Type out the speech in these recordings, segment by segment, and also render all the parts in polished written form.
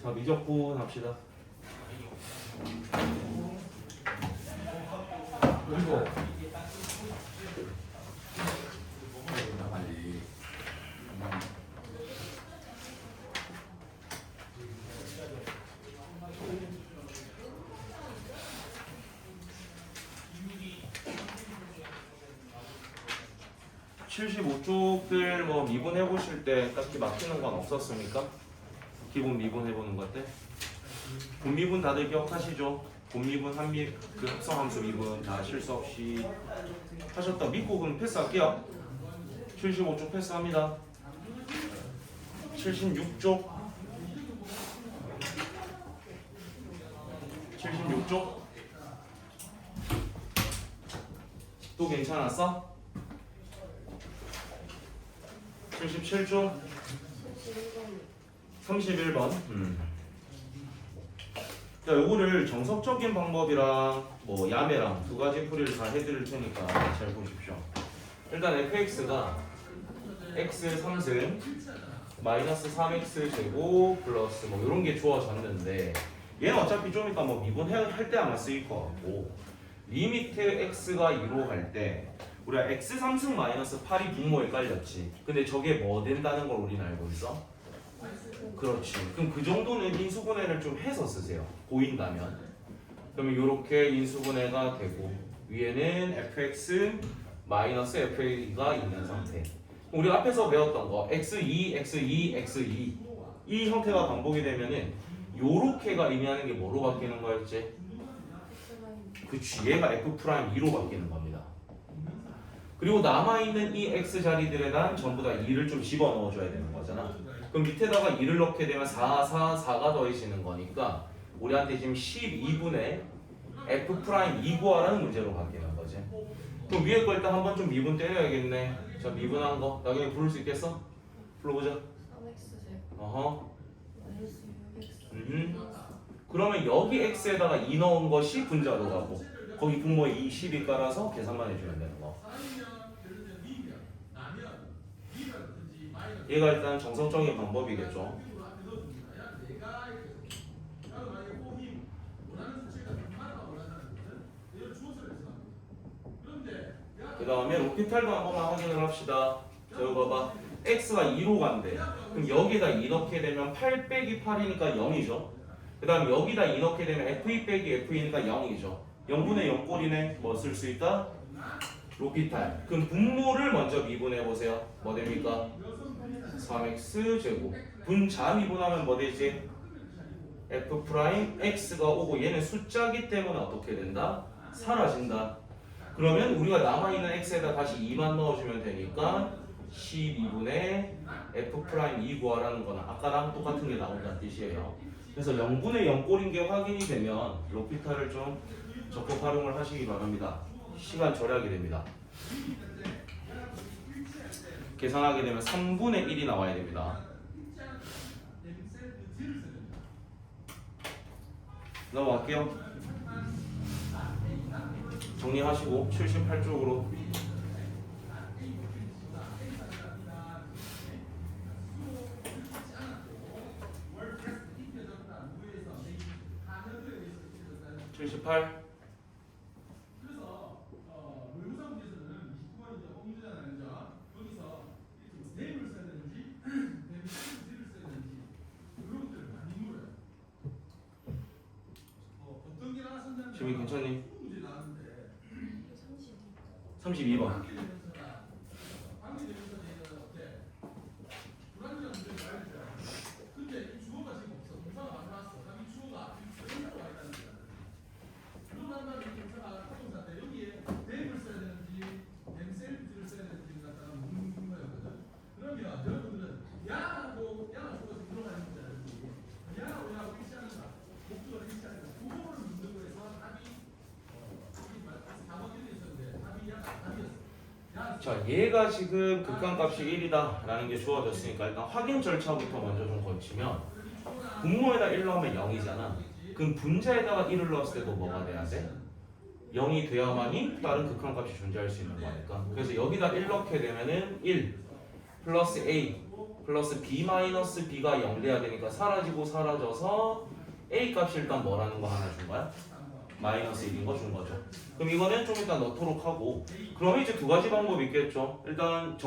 자, 미적분 합시다. 그리고 75쪽들 뭐 미분해 보실 때 딱히 막히는 건 없었습니까? 기본 미분해 보는 것 때. 분미분 다들 기억하시죠? 분미분, 그 합성함수 미분 다 실수 없이 하셨다. 믿고 그럼 패스할게요. 75쪽 패스합니다. 76쪽 76쪽 또 괜찮았어? 77쪽 31번 자, 요거를 정석적인 방법이랑 뭐 야매랑 두 가지 풀이를 다 해드릴 테니까 잘 보십시오. 일단 fx가 x 3승 마이너스 3x 제곱 플러스 뭐 이런 게 주어졌는데 얘는 어차피 좀 이따 뭐 미분할 때 아마 쓰일 것 같고 리미트 x가 2로 갈 때 우리가 x 3승 마이너스 8이 분모에 깔렸지. 근데 저게 뭐 된다는 걸 우리는 알고 있어? 그렇지. 그럼 그 정도는 인수분해를 좀 해서 쓰세요. 보인다면. 그러면 이렇게 인수분해가 되고 위에는 fx 마이너스 fa가 있는 상태. 우리가 앞에서 배웠던 거 x2, x2, x2 이 형태가 반복이 되면은 요렇게가 의미하는 게 뭐로 바뀌는 거였지? 그치. 얘가 f'2로 바뀌는 겁니다. 그리고 남아있는 이 x 자리들에다 전부 다 2를 좀 집어넣어줘야 되는 거잖아. 그럼 밑에다가 2를 넣게 되면 4가 더해지는 거니까 우리한테 지금 12분의 f'2 구하라는 문제로 바뀌는 거지. 그럼 위에 거 일단 한번 좀 미분 때려야겠네. 자, 미분한 거 나중에 부를 수 있겠어? 불러보자. 3x 어허. 마이너스 6x 그러면 여기 x에다가 2 넣은 것이 분자로 가고 거기 분모에 2, 12 깔아서 계산만 해주면 되는 거. 얘가 일단 정성적인 방법이겠죠. 그 다음에 로피탈도 한번만 확인을 합시다. 자, 이거 봐봐. x가 2로 간대. 그럼 여기다 2 넣게 되면 8 빼기 8이니까 0이죠. 그 다음 여기다 2 넣게 되면 f2 빼기 f이니까 0이죠. 0분의 0꼴이네. 뭐 쓸 수 있다? 로피탈. 그럼 분모를 먼저 미분해 보세요. 뭐 됩니까? 3x 제곱. 분자 미분하면 뭐 되지? f 프라임 x가 오고 얘는 숫자기 때문에 어떻게 된다? 사라진다. 그러면 우리가 남아있는 x에다 다시 2만 넣어주면 되니까 12분의 f 프라임 2 구하라는 거는 아까랑 똑같은 게 나온다는 뜻이에요. 그래서 0분의 0꼴인 게 확인이 되면 로피탈을 좀 적극 활용을 하시기 바랍니다. 시간 절약이 됩니다. 계산하게 되면 3분의 1이 나와야 됩니다. 넘어갈게요. 정리하시고 78쪽으로 지금 괜찮니? 32번. 자, 얘가 지금 극한값이 1이다 라는 게 주어졌으니까 일단 확인 절차부터 먼저 좀 거치면 분모에다 1 넣으면 0이잖아. 그럼 분자에다가 1을 넣었을 때도 뭐가 돼야 돼? 0이 돼야만이 다른 극한값이 존재할 수 있는 거니까. 그래서 여기다 1 넣게 되면은 1 플러스 a 플러스 b 마이너스 b가 0 돼야 되니까 사라지고 사라져서 a 값이 일단 뭐라는 거 하나 준 거야? 마이너스 1인 거 준 거죠. 그럼 이거는 좀 이따 넣도록 하고, 그러면 이제 두 가지 방법이 있겠죠. 일단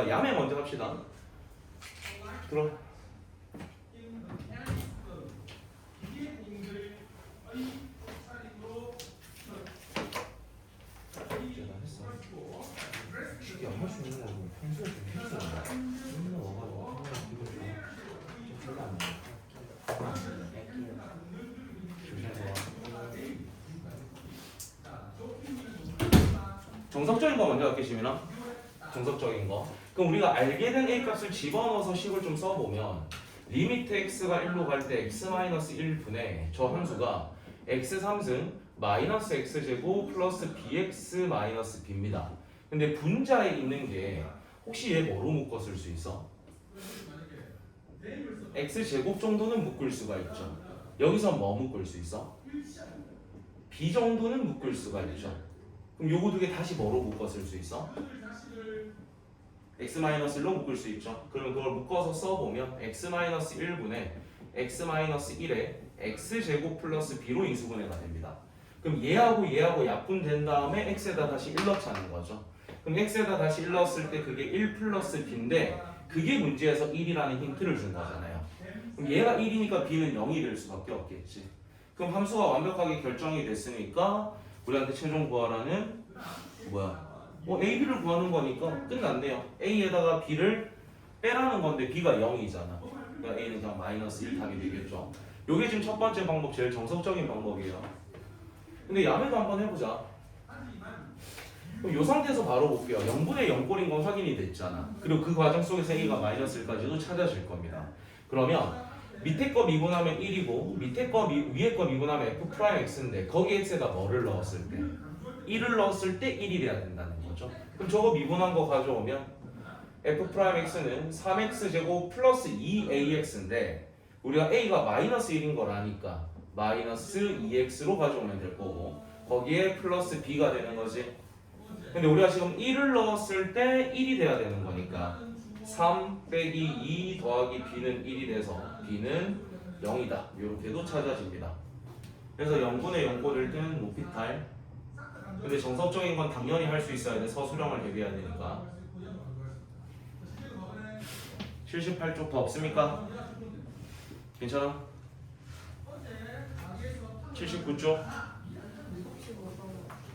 야매 먼저 합시다. 들어. 쉽게 안 할 수 있는 거고 평소에 좀 했었는데 맨날 와가지고 기분 좋아. 좀 별로 안 돼. 정석적인 거 먼저 할게 시민아. 정석적인 거. 그럼 우리가 알게 된 a 값을 집어넣어서 식을 좀 써보면 리미트 x가 1로 갈 때 x-1분의 저 함수가 x3승 마이너스 x제곱 플러스 bx 마이너스 b입니다. 근데 분자에 있는 게 혹시 얘 뭐로 묶었을 수 있어? x제곱 정도는 묶을 수가 있죠. 여기서 뭐 묶을 수 있어? b 정도는 묶을 수가 있죠. 그럼 요거 두 개 다시 뭐로 묶었을 수 있어? x-1로 묶을 수 있죠. 그러면 그걸 묶어서 써보면 x-1분의 x-1에 x제곱 플러스 b로 인수분해가 됩니다. 그럼 얘하고 얘하고 약분된 다음에 x에다 다시 1 넣자는 거죠. 그럼 x에다 다시 1 넣었을 때 그게 1 플러스 b인데 그게 문제에서 1이라는 힌트를 준 거잖아요. 그럼 얘가 1이니까 b는 0이 될 수밖에 없겠지. 그럼 함수가 완벽하게 결정이 됐으니까 우리한테 최종 구하라는 뭐야? a, b를 구하는 거니까 끝났네요. a에다가 b를 빼라는 건데 b가 0이잖아. 그러니까 a는 그냥 마이너스 1 답이 되겠죠. 요게 지금 첫 번째 방법, 제일 정석적인 방법이에요. 근데 야매도 한번 해보자. 그럼 요 상태에서 바로 볼게요. 0분의 0꼴인 건 확인이 됐잖아. 그리고 그 과정 속에서 a가 마이너스 1까지도 찾아질 겁니다. 그러면 밑에 거 미분하면 1이고 위에 거 미분하면 f'x인데 거기 x에다 뭐를 넣었을 때? 1을 넣었을 때 1이 돼야 된다는 거죠. 그럼 저거 미분한 거 가져오면 f'x는 3x제곱 플러스 2ax인데 우리가 a가 마이너스 1인 걸 아니까 마이너스 2x로 가져오면 될 거고 거기에 플러스 b가 되는 거지. 근데 우리가 지금 1을 넣었을 때 1이 돼야 되는 거니까 3 빼기 2 더하기 b는 1이 돼서 b는 0이다. 이렇게도 찾아집니다. 그래서 0분의 0꼴일 때는 로피탈. 근데 정석적인 건 당연히 할 수 있어야 돼. 서술형을 대비해야 되니까. 78쪽 더 없습니까? 괜찮아? 79쪽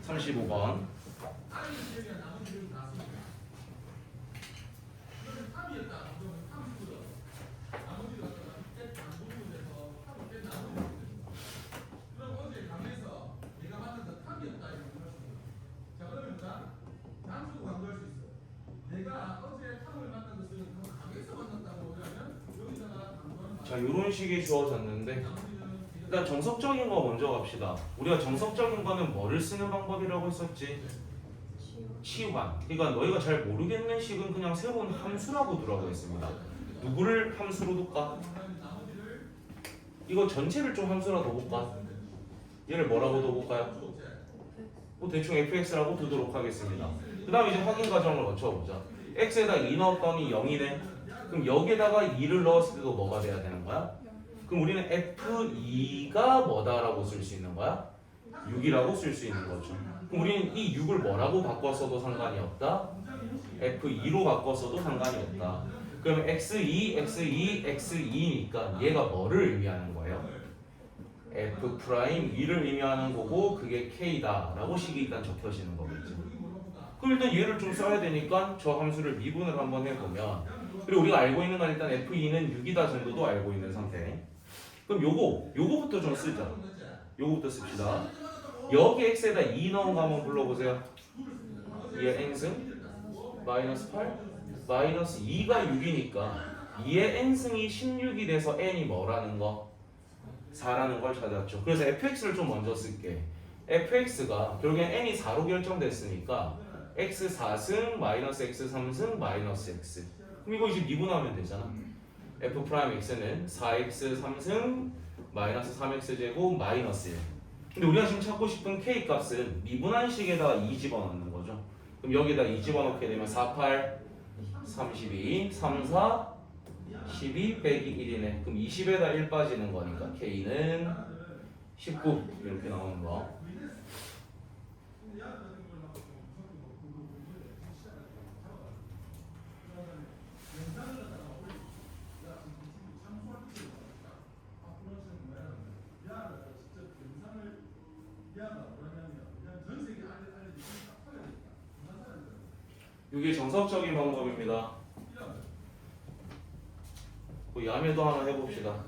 35번 자, 이런 식이 주어졌는데 일단 정석적인 거 먼저 갑시다. 우리가 정석적인 거는 뭐를 쓰는 방법이라고 했었지? 치환. 그러니까 너희가 잘 모르겠는 식은 그냥 새로운 함수라고 두라고 했습니다. 누구를 함수로 둘까? 이거 전체를 좀 함수라 둬볼까? 얘를 뭐라고 둬볼까요? 뭐 대충 fx라고 두도록 하겠습니다. 그 다음 이제 확인 과정을 거쳐보자. x에다 2 넣었더니 0이네. 그럼 여기에다가 2를 넣었을 때도 뭐가 돼야 되는 거야? 그럼 우리는 f2가 뭐다라고 쓸 수 있는 거야? 6이라고 쓸 수 있는 거죠. 그럼 우리는 이 6을 뭐라고 바꿨어도 상관이 없다? f2로 바꿨어도 상관이 없다. 그럼 x2, x2, x2니까 얘가 뭐를 의미하는 거예요? f'2를 의미하는 거고 그게 k다 라고 식이 일단 적혀지는 거겠죠. 그럼 일단 얘를 좀 써야 되니까 저 함수를 미분을 한번 해보면 그리고 우리가 알고 있는 건 일단 f2는 6이다 정도도 알고 있는 상태. 그럼 요거부터 좀 쓰자. 요거부터 씁시다. 여기 x에다 2 넣은 거 한번 불러보세요. 얘 n승 마이너스 8 마이너스 2가 6이니까 2의 n승이 16이 돼서 n이 뭐라는 거? 4라는 걸 찾았죠. 그래서 fx를 좀 먼저 쓸게. fx가 결국엔 n이 4로 결정됐으니까 x4승 마이너스 x3승 마이너스 x. 그럼 이거 이제 미분하면 되잖아. f'x는 4x 3승 마이너스 3x 제곱 마이너스 1. 근데 우리가 지금 찾고 싶은 k 값은 미분한 식에다가 2 집어넣는 거죠. 그럼 여기다 2 집어넣게 되면 4, 8, 32, 3, 4, 12 빼기 1이네. 그럼 20에다 1 빠지는 거니까 K는 19 이렇게 나오는 거. 이게 정석적인 방법입니다. 그 야매도 하나 해봅시다.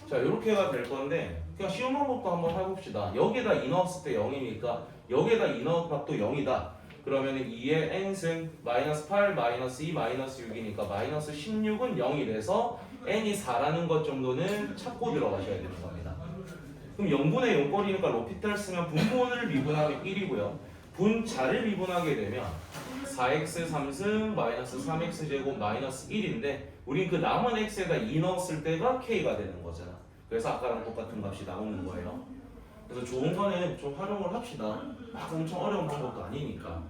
자, 이렇게가 될 건데 그냥 쉬운 방법도 한번 해봅시다. 여기에다 이 넣었을 때 0이니까 여기에다 이 넣은 값도 0이다. 그러면 2의 n승 마이너스 8 마이너스 2 마이너스 6이니까 마이너스 16은 0이 돼서 n이 4라는 것 정도는 찾고 들어가셔야 되는 겁니다. 그럼 0분의 0꼴이니까 로피탈 쓰면 분모를 미분하면 1이고요. 분자를 미분하게 되면 4x 3승 마이너스 3x 제곱 마이너스 1인데 우린 그 남은 x에다 2 넣었을 때가 k가 되는 거잖아. 그래서 아까랑 똑같은 값이 나오는 거예요. 그래서 좋은 거는 좀 활용을 합시다. 막 엄청 어려운 방법도 아니니까.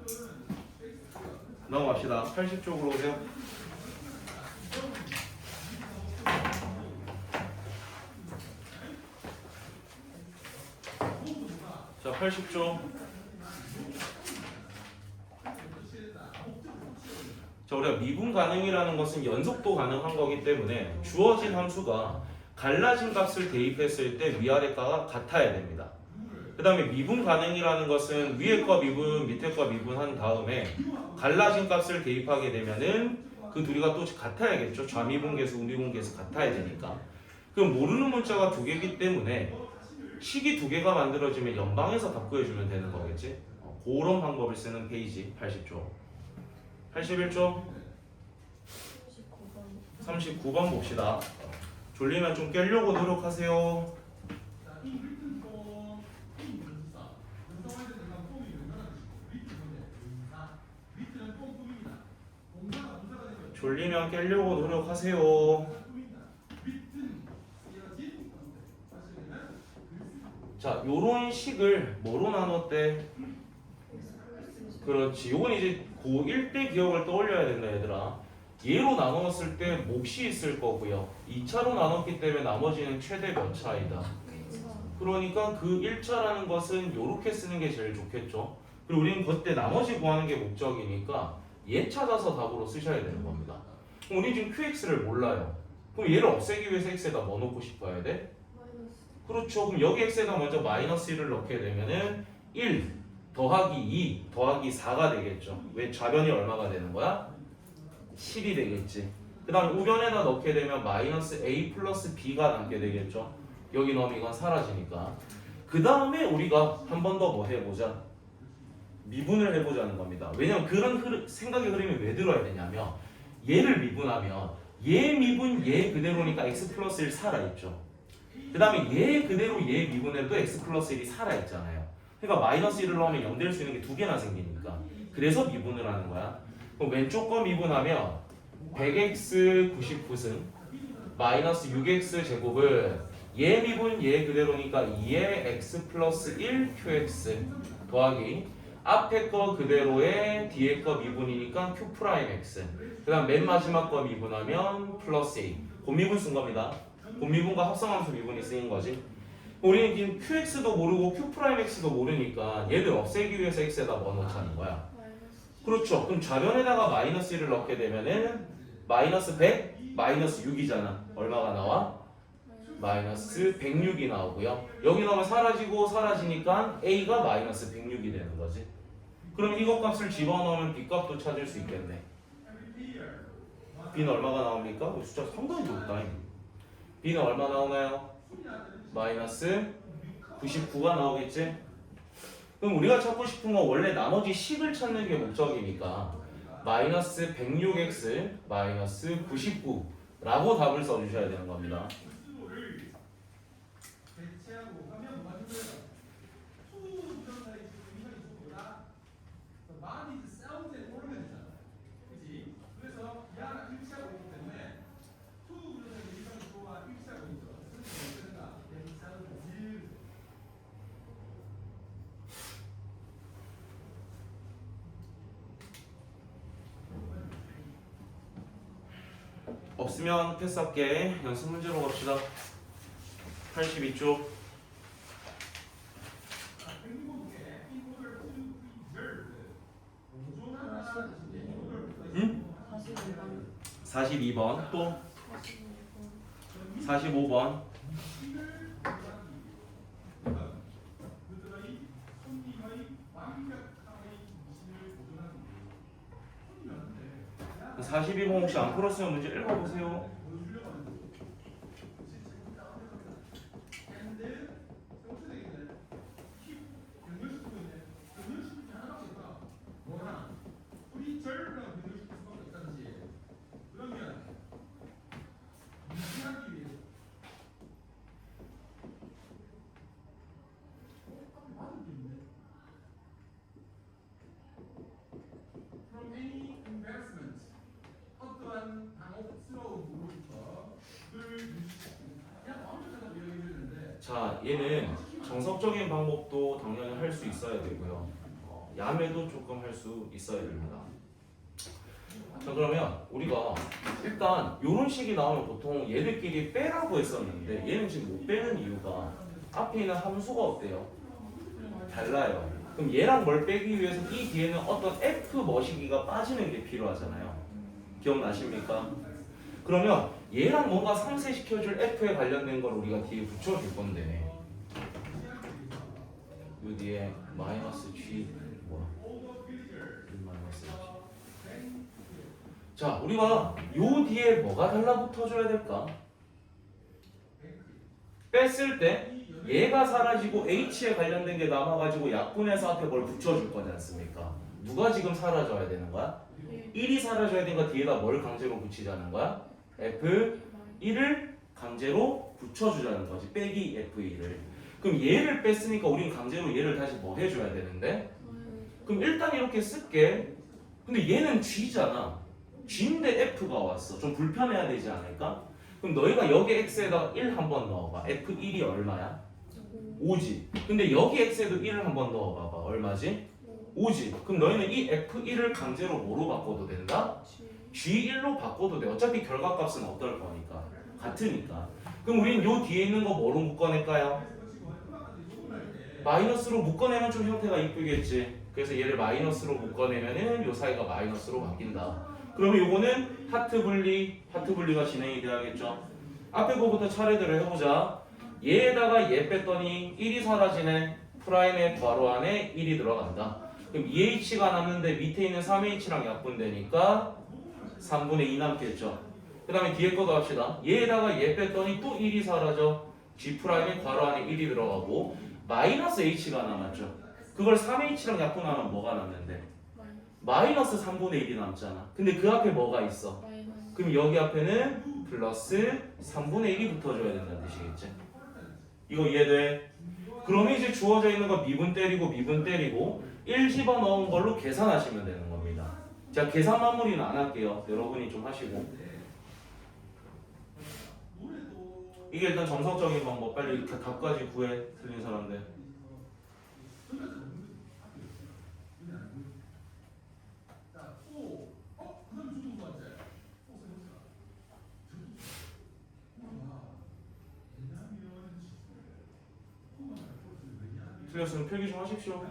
넘어갑시다. 80쪽으로 오세요. 자, 80쪽. 자, 우리가 미분 가능이라는 것은 연속도 가능한 거기 때문에 주어진 함수가 갈라진 값을 대입했을 때 위아래가가 같아야 됩니다. 그 다음에 미분 가능이라는 것은 위에 거 미분, 밑에 거 미분한 다음에 갈라진 값을 대입하게 되면은 그 둘이가 또 같아야겠죠. 좌미분계수, 우미분계수 같아야 되니까. 그럼 모르는 문자가 두 개이기 때문에 식이 두 개가 만들어지면 연방에서 답 구해주면 되는 거겠지. 그런 방법을 쓰는 페이지 80쪽. 81쪽 39번 봅시다. 졸리면 좀 깨려고 노력하세요. 졸리면 깨려고 노력하세요. 자, 요런 식을 뭐로 나눴대? 그렇지. 요건 이제 고1 때 기억을 떠올려야 된다, 얘들아. 얘로 나눴을 때 몫이 있을 거고요. 2차로 나눴기 때문에 나머지는 최대 몇 차이다. 그러니까 그 1차라는 것은 요렇게 쓰는 게 제일 좋겠죠. 그리고 우리는 그때 나머지 구하는 게 목적이니까 얘 찾아서 답으로 쓰셔야 되는 겁니다. 그럼 우리 지금 QX를 몰라요. 그럼 얘를 없애기 위해서 X에다 뭐 넣고 싶어야 돼? 그렇죠. 그럼 여기 X에다 먼저 마이너스 1을 넣게 되면은 1 더하기 2 더하기 4가 되겠죠. 왜 좌변이 얼마가 되는 거야? 7이 되겠지. 그 다음 우변에다 넣게 되면 마이너스 A 플러스 B가 남게 되겠죠. 여기 넣으면 이건 사라지니까. 그 다음에 우리가 한 번 더 뭐 해보자. 미분을 해보자는 겁니다. 왜냐면 그런 생각의 흐름이 왜 들어야 되냐면 얘를 미분하면 얘 미분 얘 그대로니까 x 플러스 1 살아있죠. 그 다음에 얘 그대로 얘 미분해도 x 플러스 1이 살아있잖아요. 그러니까 마이너스 1을 넣으면 0 될 수 있는 게 두 개나 생기니까. 그래서 미분을 하는 거야. 그럼 왼쪽 거 미분하면 100x 99승 마이너스 6x 제곱을 얘 미분 얘 그대로니까 2의 x 플러스 1 qx 더하기 앞에 거 그대로의 뒤에 거 미분이니까 q 프라임 x 그 다음 맨 마지막 거 미분하면 플러스 a 곱미분 쓴 겁니다. 곱미분과 합성함수 미분이 쓰인 거지. 우리는 지금 qx도 모르고 q 프라임 x도 모르니까 얘들 없애기 위해서 x에다 뭐 넣자는 거야. 그렇죠. 그럼 좌변에다가 마이너스 1을 넣게 되면은 마이너스 100 마이너스 6이잖아. 얼마가 나와? 마이너스 106이 나오고요. 여기 넣으면 사라지고 사라지니까 a가 마이너스 106이 되는 거지. 그럼 이것 값을 집어넣으면 b 값도 찾을 수 있겠네. b는 얼마가 나옵니까? 숫자 상당히 높다. b는 얼마 나오나요? 마이너스 99가 나오겠지? 그럼 우리가 찾고 싶은 건 원래 나머지 식을 찾는 게 목적이니까 마이너스 106x 마이너스 99라고 답을 써주셔야 되는 겁니다. 없으면 패스할게. 연습 문제로 갑시다. 82쪽. 응? 42번. 또 45번. 42번 혹시 안 풀었으면 문제 읽어보세요. 자, 얘는 정석적인 방법도 당연히 할 수 있어야 되고요. 야매도 조금 할 수 있어야 됩니다. 자, 그러면 우리가 일단 이런 식이 나오면 보통 얘들끼리 빼라고 했었는데 얘는 지금 못 빼는 이유가 앞에 있는 함수가 어때요? 달라요. 그럼 얘랑 뭘 빼기 위해서 이 뒤에는 어떤 F 머시기가 빠지는 게 필요하잖아요. 기억나십니까? 그러면 얘랑 뭔가 상쇄시켜줄 F에 관련된 걸 우리가 뒤에 붙여줄 건데 요 뒤에 마이너스 G 뭐야? 마이너스 G. 자, 우리가 요 뒤에 뭐가 달라붙어줘야 될까? 뺐을 때 얘가 사라지고 H에 관련된 게 남아가지고 약분해서 앞에 뭘 붙여줄 거지 않습니까? 누가 지금 사라져야 되는 거야? 1이 사라져야 되니까 뒤에다 뭘 강제로 붙이자는 거야? F1을 강제로 붙여주자는 거지. 빼기 F1을. 그럼 얘를 뺐으니까 우린 강제로 얘를 다시 뭐 해줘야 되는데? 그럼 일단 이렇게 쓸게. 근데 얘는 G잖아. G인데 F가 왔어. 좀 불편해야 되지 않을까? 그럼 너희가 여기 X에다가 1 한번 넣어봐. F1이 얼마야? 5지. 근데 여기 X에도 1을 한번 넣어봐봐. 얼마지? 5지. 그럼 너희는 이 F1을 강제로 뭐로 바꿔도 된다? G1로 바꿔도 돼. 어차피 결과값은 어떨 거니까. 같으니까. 그럼 우린 요 뒤에 있는 거 뭐로 묶어낼까요? 마이너스로 묶어내면 좀 형태가 이쁘겠지. 그래서 얘를 마이너스로 묶어내면은 요 사이가 마이너스로 바뀐다. 그러면 요거는 하트 분리가 진행이 돼야겠죠. 앞에 거부터 차례대로 해보자. 얘에다가 얘 뺐더니 1이 사라지네. 프라임의 괄호 안에 1이 들어간다. 그럼 2h가 남는데 밑에 있는 3h랑 약분되니까 3분의 2 남겠죠. 그 다음에 뒤에 거도 합시다. 얘에다가 얘 뺐더니 또 1이 사라져. G 프라임의 괄호 안에 1이 들어가고 마이너스 h가 남았죠. 그걸 3h랑 약분하면 뭐가 남는데? 마이너스 3분의 1이 남잖아. 근데 그 앞에 뭐가 있어? 그럼 여기 앞에는 플러스 3분의 1이 붙어줘야 된다는 뜻이겠지. 이거 이해돼? 그러면 이제 주어져 있는 거 미분 때리고 1 집어넣은 걸로 계산하시면 되는 겁니다. 자, 계산 마무리는 안 할게요. 여러분이 좀 하시고. 이게 일단 정석적인 방법. 빨리 이렇게 답까지 구해. 틀린 사람들. 틀렸으면 필기 좀 하십시오.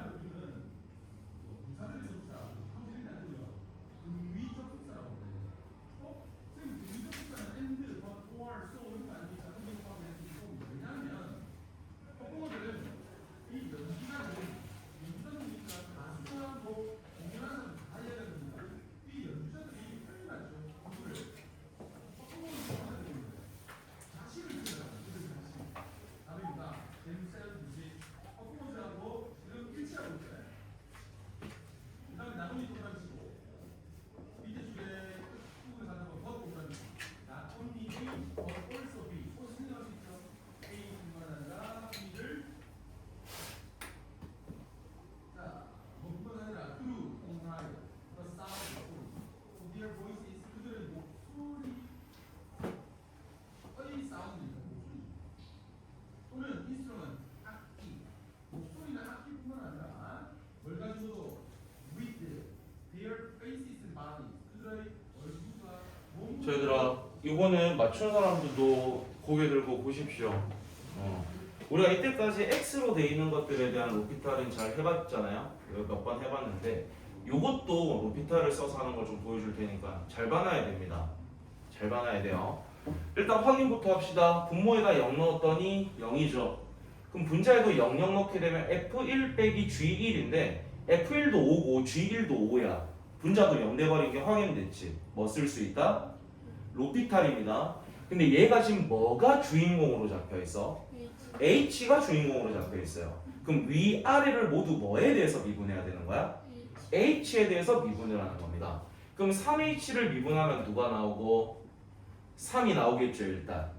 이거는 맞춘 사람들도 고개 들고 보십시오. 우리가 이때까지 x로 돼 있는 것들에 대한 로피탈은 잘 해봤잖아요. 몇 번 해봤는데 이것도 로피탈을 써서 하는 걸 좀 보여줄 테니까 잘 봐놔야 됩니다. 잘 봐놔야 돼요. 일단 확인부터 합시다. 분모에다 0 넣었더니 0이죠. 그럼 분자에도 0 넣게 되면 F1 빼기 G1인데 F1도 5고 G1도 5야. 분자도 0 돼버린 게 확인됐지. 뭐 쓸 수 있다? 로피탈입니다. 근데 얘가 지금 뭐가 주인공으로 잡혀 있어? H가 주인공으로 잡혀 있어요. 그럼 위아래를 모두 뭐에 대해서 미분해야 되는 거야? H에 대해서 미분을 하는 겁니다. 그럼 3H를 미분하면 누가 나오고? 3이 나오겠죠 일단.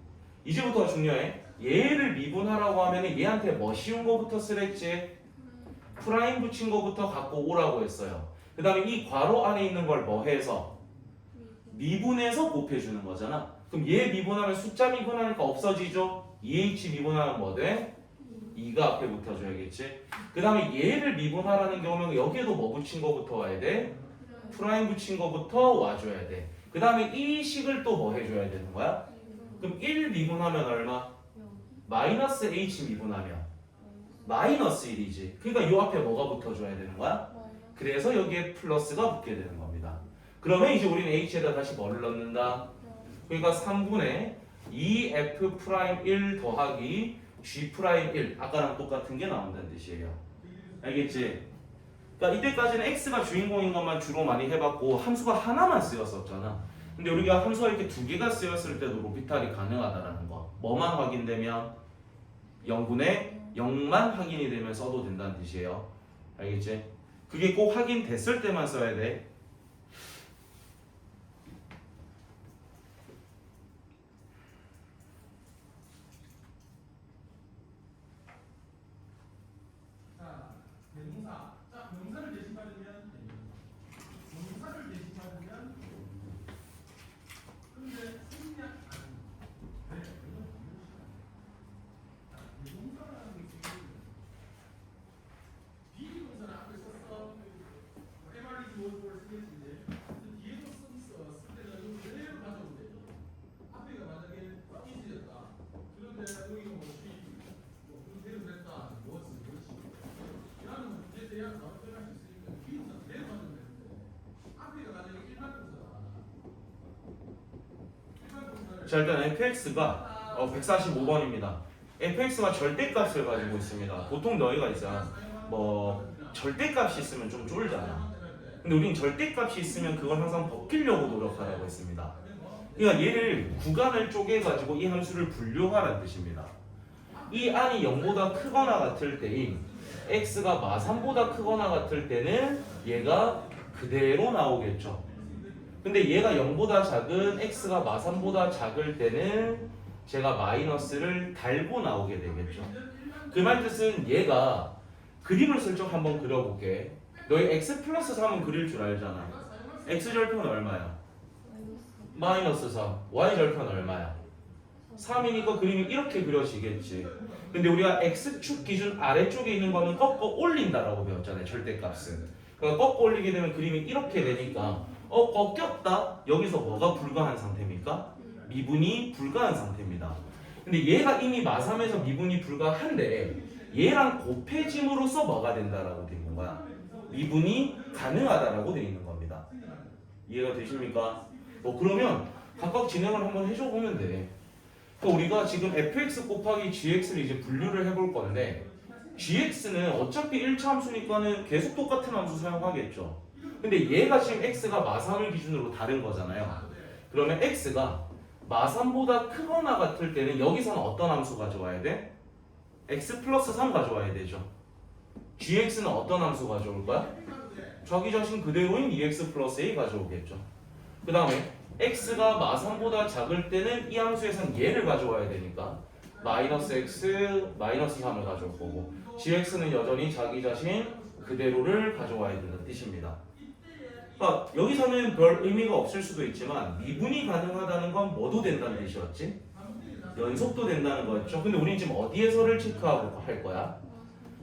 이제부터 중요해. 얘를 미분하라고 하면 얘한테 뭐 쉬운 거부터 쓰랬지? 프라임 붙인 거부터 갖고 오라고 했어요. 그 다음에 이 괄호 안에 있는 걸 뭐 해서? 미분해서 곱해주는 거잖아. 그럼 얘 미분하면 숫자 미분하니까 없어지죠? 2H 미분하면 뭐 돼? 2가 앞에 붙어줘야겠지. 그 다음에 얘를 미분하라는 경우면 여기에도 뭐 붙인 거부터 와야 돼? 프라임 붙인 거부터 와줘야 돼. 그 다음에 이 식을 또 뭐 해줘야 되는 거야? 그럼 1 미분하면 얼마? 마이너스 H 미분하면 마이너스 1이지. 그러니까 요 앞에 뭐가 붙어줘야 되는 거야? 그래서 여기에 플러스가 붙게 되는 겁니다. 그러면 이제 우리는 H에다 다시 뭐를 넣는다? 그러니까 3분의 2F'1 더하기 G'1 아까랑 똑같은 게 나온다는 뜻이에요. 알겠지? 그러니까 이때까지는 X가 주인공인 것만 주로 많이 해봤고 함수가 하나만 쓰였었잖아. 근데 우리가 함수가 이렇게 두 개가 쓰였을 때도 로피탈이 가능하다라는 거. 뭐만 확인되면 0분의 0만 확인이 되면 써도 된다는 뜻이에요. 알겠지? 그게 꼭 확인됐을 때만 써야 돼. 자 일단 fx가 145번입니다. fx가 절대값을 가지고 있습니다. 보통 너희가 있잖아 뭐 절대값이 있으면 좀 쫄잖아. 근데 우리는 절대값이 있으면 그걸 항상 벗기려고 노력하라고 했습니다. 그러니까 얘를 구간을 쪼개가지고 이 함수를 분류하라는 뜻입니다. 이 안이 0보다 크거나 같을 때인 x가 마3보다 크거나 같을 때는 얘가 그대로 나오겠죠. 근데 얘가 0보다 작은 x가 마3보다 작을 때는 제가 마이너스를 달고 나오게 되겠죠. 그 말 뜻은 얘가 그림을 슬쩍 한번 그려볼게. 너희 x 플러스 3은 그릴 줄 알잖아. x 절편은 얼마야? 마이너스 3. y 절편 얼마야? 3이니까 그림이 이렇게 그려지겠지. 근데 우리가 x축 기준 아래쪽에 있는 거는 꺾어 올린다라고 배웠잖아요. 절대값은. 그러니까 꺾어 올리게 되면 그림이 이렇게 되니까 꺾였다? 여기서 뭐가 불가한 상태입니까? 미분이 불가한 상태입니다. 근데 얘가 이미 마3에서 미분이 불가한데 얘랑 곱해짐으로써 뭐가 된다라고 돼 있는 거야? 미분이 가능하다라고 돼 있는 겁니다. 이해가 되십니까? 그러면 각각 진행을 한번 해줘 보면 돼. 그러니까 우리가 지금 fx 곱하기 gx를 이제 분류를 해볼 건데 gx는 어차피 1차 함수니까는 계속 똑같은 함수 사용하겠죠. 근데 얘가 지금 x가 마3을 기준으로 다른 거잖아요. 그러면 x가 마3보다 크거나 같을 때는 여기서는 어떤 함수 가져와야 돼? x 플러스 3 가져와야 되죠. gx는 어떤 함수 가져올 거야? 자기 자신 그대로인 2x 플러스 a 가져오겠죠. 그 다음에 x가 마3보다 작을 때는 이 함수에선 얘를 가져와야 되니까 마이너스 x 마이너스 3을 가져올 거고 gx는 여전히 자기 자신 그대로를 가져와야 되는 뜻입니다. 그러니까 여기서는 별 의미가 없을 수도 있지만 미분이 가능하다는 건 뭐도 된다는 뜻이었지? 연속도 된다는 거였죠. 근데 우리는 지금 어디에서를 체크하고 할 거야?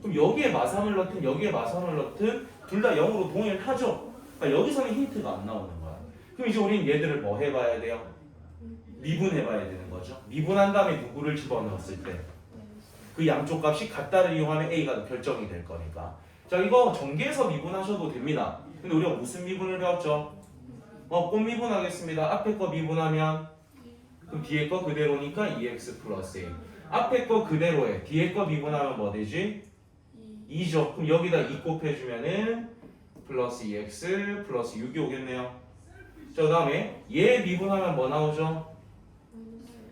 그럼 여기에 마3을 넣든 여기에 마3을 넣든 둘 다 0으로 동일하죠? 그러니까 여기서는 힌트가 안 나오는 거야. 그럼 이제 우리는 얘들을 뭐 해봐야 돼요? 미분해봐야 되는 거죠. 미분한 다음에 누구를 집어넣었을 때 그 양쪽 값이 같다를 이용하면 A가 결정이 될 거니까. 자, 이거 전개해서 미분하셔도 됩니다. 근데 우리가 무슨 미분을 배웠죠? 꽃 미분하겠습니다. 앞에 거 미분하면 그럼 뒤에 거 그대로니까 2x 플러스 A. 앞에 거 그대로에 뒤에 거 미분하면 뭐 되지? 2죠. 그럼 여기다 2 곱해주면은 플러스 2x 플러스 6이 오겠네요. 자, 그 다음에 얘 미분하면 뭐 나오죠?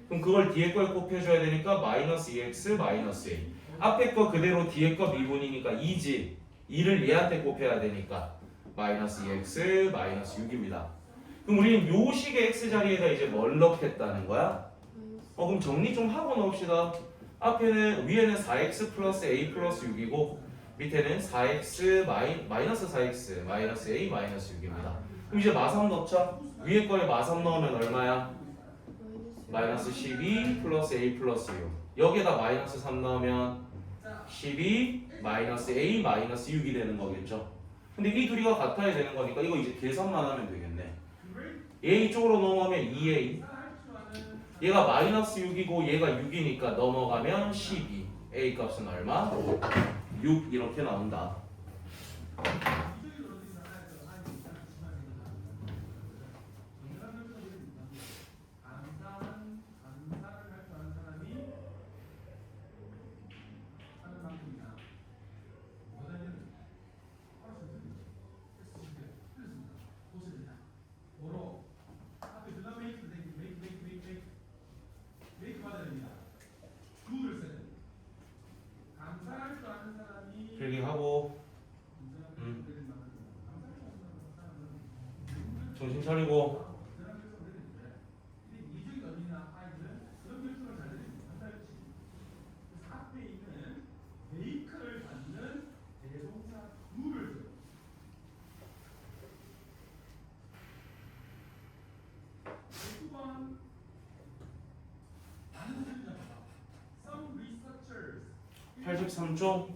그럼 그걸 뒤에 거에 곱해줘야 되니까 마이너스 2x 마이너스 a. 앞에 거 그대로 뒤에 거 미분이니까 2지. 2를 얘한테 곱해야 되니까 마이너스 2x 마이너스 6입니다. 그럼 우리는 요 식의 x 자리에다 이제 뭘 넣겠다는 거야? 그럼 정리 좀 하고 넣읍시다. 앞에는 위에는 4x 플러스 a 플러스 6이고 밑에는 4x 마이너스 4x 마이너스 a 마이너스 6입니다. 그럼 이제 마삼 넣자. 위에 거에 마삼 넣으면 얼마야? 마이너스 12 플러스 a 플러스 6. 여기에다 마이너스 3 넣으면 12 마이너스 a 마이너스 6이 되는 거겠죠. 근데 이 둘이가 같아야 되는 거니까 이거 이제 계산만 하면 되겠네. 얘 이쪽으로 넘어가면 2a. 얘가 마이너스 6이고 얘가 6이니까 넘어가면 12. a 값은 얼마? 6 이렇게 나온다. 필기하고 정신 차리고 네. 83쪽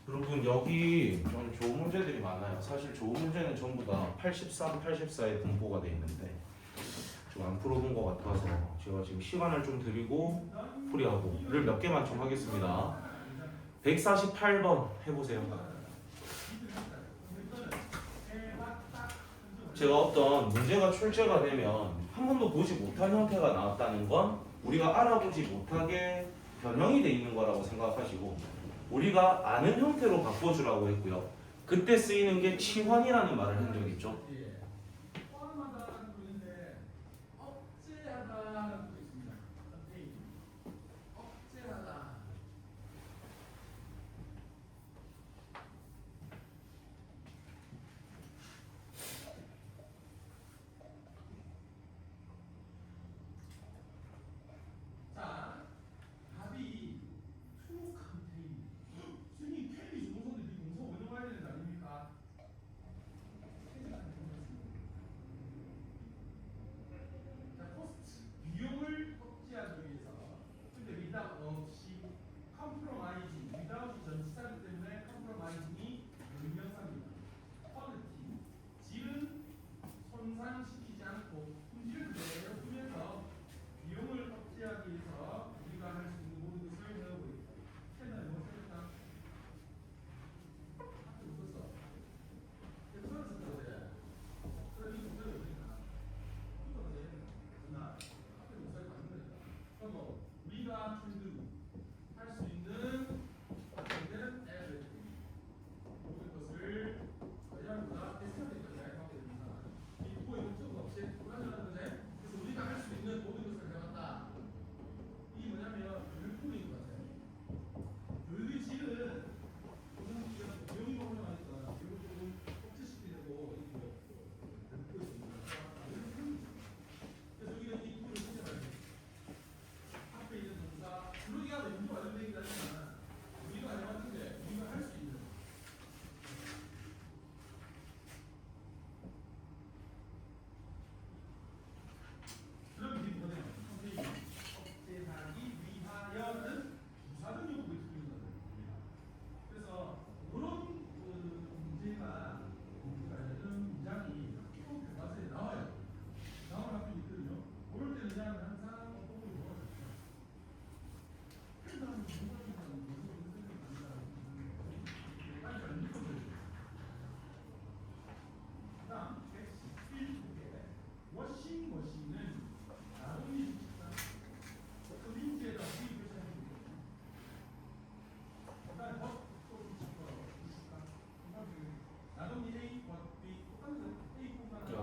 여러분 여기 좀 좋은 문제들이 많아요. 사실 좋은 문제는 전부 다 83, 84에 분포가 돼 있는데 좀 안 풀어본 것 같아서 제가 지금 시간을 좀 드리고 풀이하고를 몇 개만 좀 하겠습니다. 148번 해보세요. 제가 어떤 문제가 출제가 되면 한 번도 보지 못한 형태가 나왔다는 건 우리가 알아보지 못하게 변형이 돼 있는 거라고 생각하시고 우리가 아는 형태로 바꿔주라고 했고요. 그때 쓰이는 게 치환이라는 말을 한 적 있죠.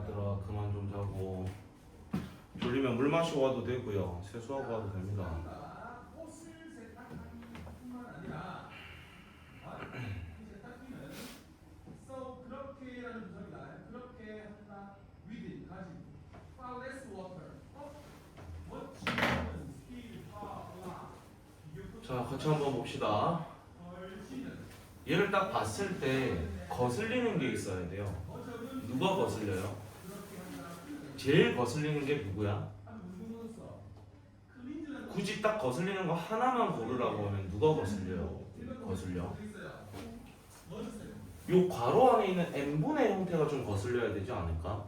얘들아 그만 좀 자고 졸리면 물 마시고 와도 되고요 세수하고 와도 됩니다. 자 같이 한번 봅시다. 얘를 딱 봤을 때 거슬리는 게 있어야 돼요. 누가 거슬려요? 제일 거슬리는 게 누구야? 굳이 딱 거슬리는 거 하나만 고르라고 하면 누가 거슬려요? 거슬려? 요 괄호 안에 있는 n분의 형태가 좀 거슬려야 되지 않을까?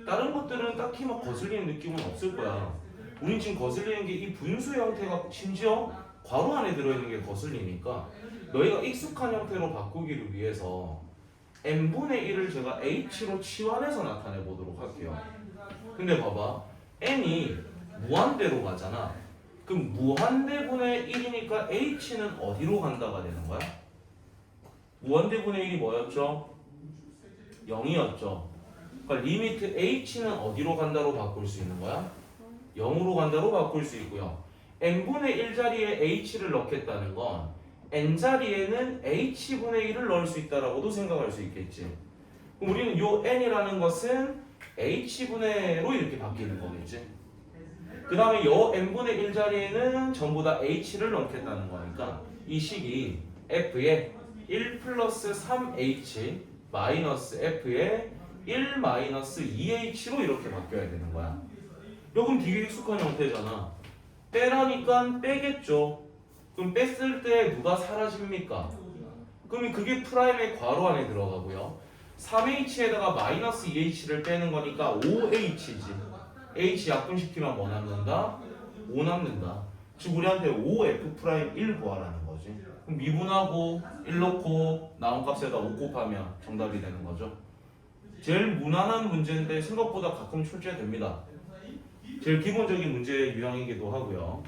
다른 것들은 딱히 막 거슬리는 느낌은 없을 거야. 우린 지금 거슬리는 게 이 분수 형태가 심지어 괄호 안에 들어있는 게 거슬리니까 너희가 익숙한 형태로 바꾸기를 위해서 n분의 1을 제가 h로 치환해서 나타내 보도록 할게요. 근데 봐봐 n이 무한대로 가잖아. 그럼 무한대분의 1이니까 h는 어디로 간다가 되는 거야? 무한대분의 1이 뭐였죠? 0이었죠. 그러니까 리미트 h는 어디로 간다로 바꿀 수 있는 거야? 0으로 간다로 바꿀 수 있고요. n분의 1 자리에 h를 넣겠다는 건 n 자리에는 h분의 1을 넣을 수 있다라고도 생각할 수 있겠지. 그럼 우리는 요 n이라는 것은 h분의로 이렇게 바뀌는 거겠지. 그 다음에 요 n분의 1 자리에는 전부 다 h를 넣겠다는 거니까 이 식이 f에 1 플러스 3h 마이너스 f에 1 마이너스 2h로 이렇게 바뀌어야 되는 거야. 요건 되게 익숙한 형태잖아. 빼라니까 빼겠죠. 그럼 뺐을 때 누가 사라집니까? 그럼 그게 프라임의 괄호 안에 들어가고요. 3h에다가 마이너스 2h를 빼는 거니까 5h지. h 약분시키면 뭐 남는다? 5 남는다. 즉 우리한테 5f 프라임 1 구하라는 거지. 그럼 미분하고 1 넣고 나온 값에다 5 곱하면 정답이 되는 거죠. 제일 무난한 문제인데 생각보다 가끔 출제됩니다. 제일 기본적인 문제의 유형이기도 하고요.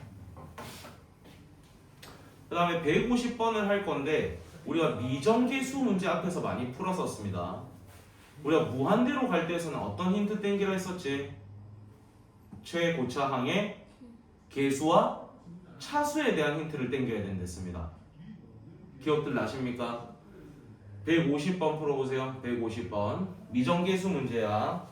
그 다음에 150번을 할 건데 우리가 미정계수 문제 앞에서 많이 풀었었습니다. 우리가 무한대로 갈 때에서는 어떤 힌트 땡기라 했었지? 최고차항의 계수와 차수에 대한 힌트를 땡겨야 된댔습니다. 기억들 나십니까? 150번 풀어보세요. 150번 미정계수 문제야.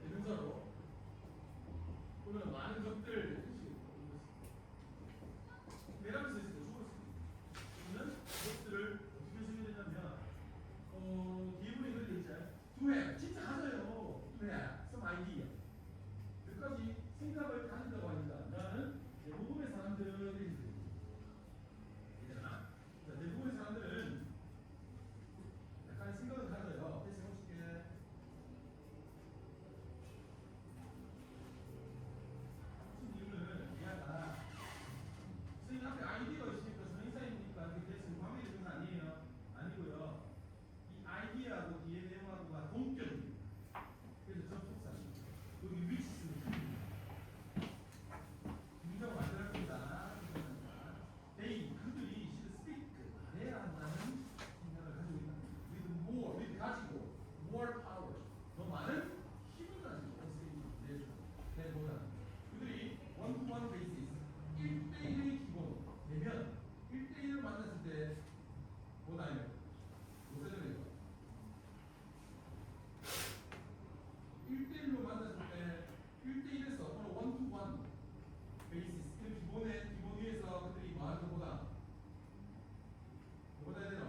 대명사로 그러면 많은 것들 대라면서 있을 때 그러면 이것들을 어떻게 쓰면 되냐면 기분이 그렇게 있잖아요. 두해 진짜 하세요. 두해 some idea 몇 가지 생각을 가진다고 합니다. 나는 대부분의 사람들이 있잖아. 대부분의 사람들은 약간 생각을 가져요. 그래서 해볼게. 이유는 얘가 선생님 앞에 아이디어가 있으니까 선행사이니까 그게 대신 관계 대명사 아니에요. 아니고요. 이 아이디어하고 뒤에 내용하고가 동격입니다. 그래서 접속사입니다. 여기 위치 쓰는 문장을 만들어 겁니다. 그들이 should speak 말해야 한다는 생각을 가지고 있다. with more, with 가지고 more power 더 많은 힘을 가지고 내줘 내보다 그들이 one to one basis 1대1의 기본 되면 1대1을 만났을 때 뭐다요? 뭐세요? 1대1로 만났을 때 1대1에서 바로 one to one 베이시스 그 기본 위에서 그들이 뭐 하는 것보다 뭐보다 해야 되나?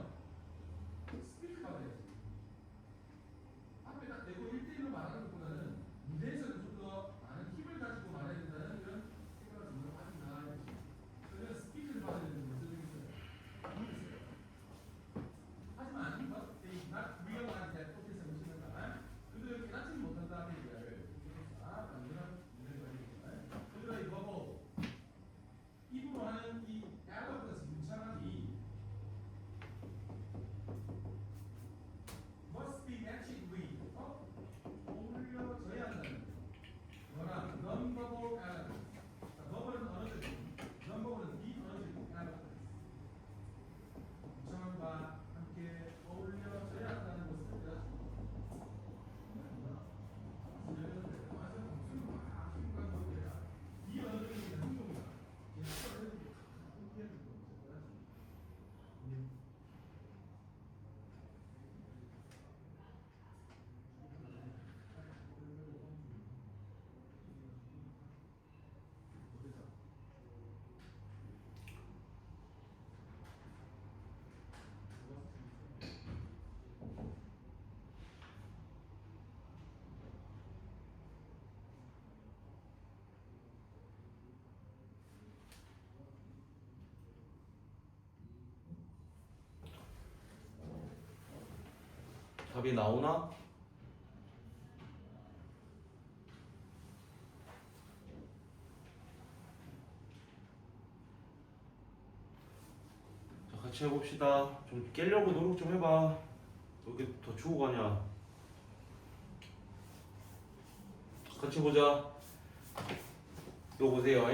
스피크가 돼야지. 앞에 딱 내고 1대1로 말하는 것보다는 무대에서는 좀 더 많은 힘을 가지고 말해야 된다는 이런 생각을 좀 더 가진다. 그래서 스피크를 받아야 되는 것을 생겼어요. 모르겠어요. 하지만 not realize that 포켓을 무시한다. 그들을 깨닫지 못한다는 얘기를 이런 그들의 버버 입으로 하는 이 에러버스 문창함이 must be matched with 어울려져야 한다는 거랑 non-verbal elements. verbal은 언어적인, non-verbal은 비언어적인 elements. 문창함과 함께 어울려져야 한다는 것을 깨닫습니다. 비언어적인 행동이다. 답이 나오나? 자, 같이 해봅시다. 좀 깨려고 노력 좀 해봐. 왜 이렇게 더 주고 가냐? 같이 보자. 이거 보세요.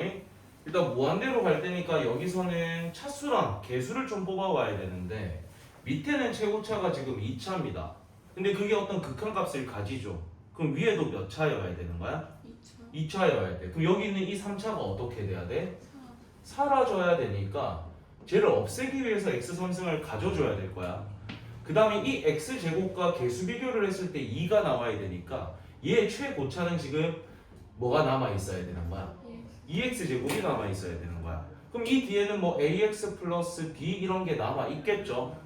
일단 무한대로 갈 때니까 여기서는 차수랑 개수를 좀 뽑아와야 되는데 밑에는 최고차가 지금 2차입니다. 근데 그게 어떤 극한값을 가지죠. 그럼 위에도 몇 차여야 되는 거야? 2차여야 돼. 그럼 여기 있는 이 3차가 어떻게 돼야 돼? 사라져야 되니까 쟤를 없애기 위해서 x3승을 가져줘야 될 거야. 그 다음에 이 x제곱과 개수 비교를 했을 때 2가 나와야 되니까 얘의 최고차는 지금 뭐가 남아있어야 되는 거야? 2x제곱이 남아있어야 되는 거야. 그럼 이 뒤에는 뭐 ax 플러스 b 이런 게 남아있겠죠.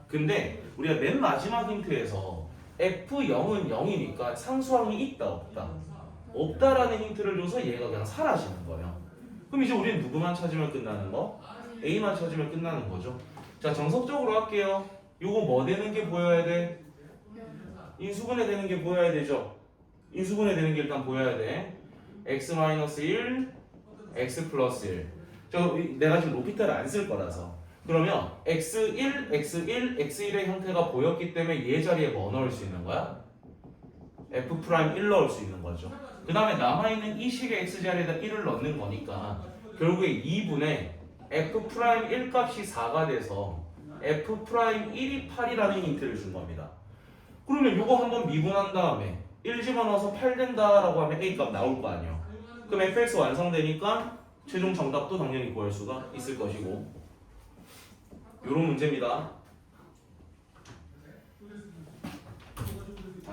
근데 우리가 맨 마지막 힌트에서 f0은 0이니까 상수항이 있다 없다? 없다라는 힌트를 줘서 얘가 그냥 사라지는 거예요. 그럼 이제 우리는 누구만 찾으면 끝나는 거? A만 찾으면 끝나는 거죠. 자, 정석적으로 할게요. 요거 뭐 되는 게 보여야 돼? 인수분해 되는 게 보여야 되죠. 인수분해 되는 게 일단 보여야 돼. x-1, x 플러스 1. 내가 지금 로피탈을 안 쓸 거라서. 그러면 x1, x1, x1의 형태가 보였기 때문에 얘 자리에 뭐 넣을 수 있는 거야? f'1 넣을 수 있는 거죠. 그 다음에 남아있는 이 식의 x 자리에다 1을 넣는 거니까 결국에 2분의 f'1 값이 4가 돼서 f'1이 8이라는 힌트를 준 겁니다. 그러면 이거 한번 미분한 다음에 1 집어넣어서 8 된다라고 하면 a 값 나올 거 아니에요. 그럼 fx 완성되니까 최종 정답도 당연히 구할 수가 있을 것이고 요런 문제입니다.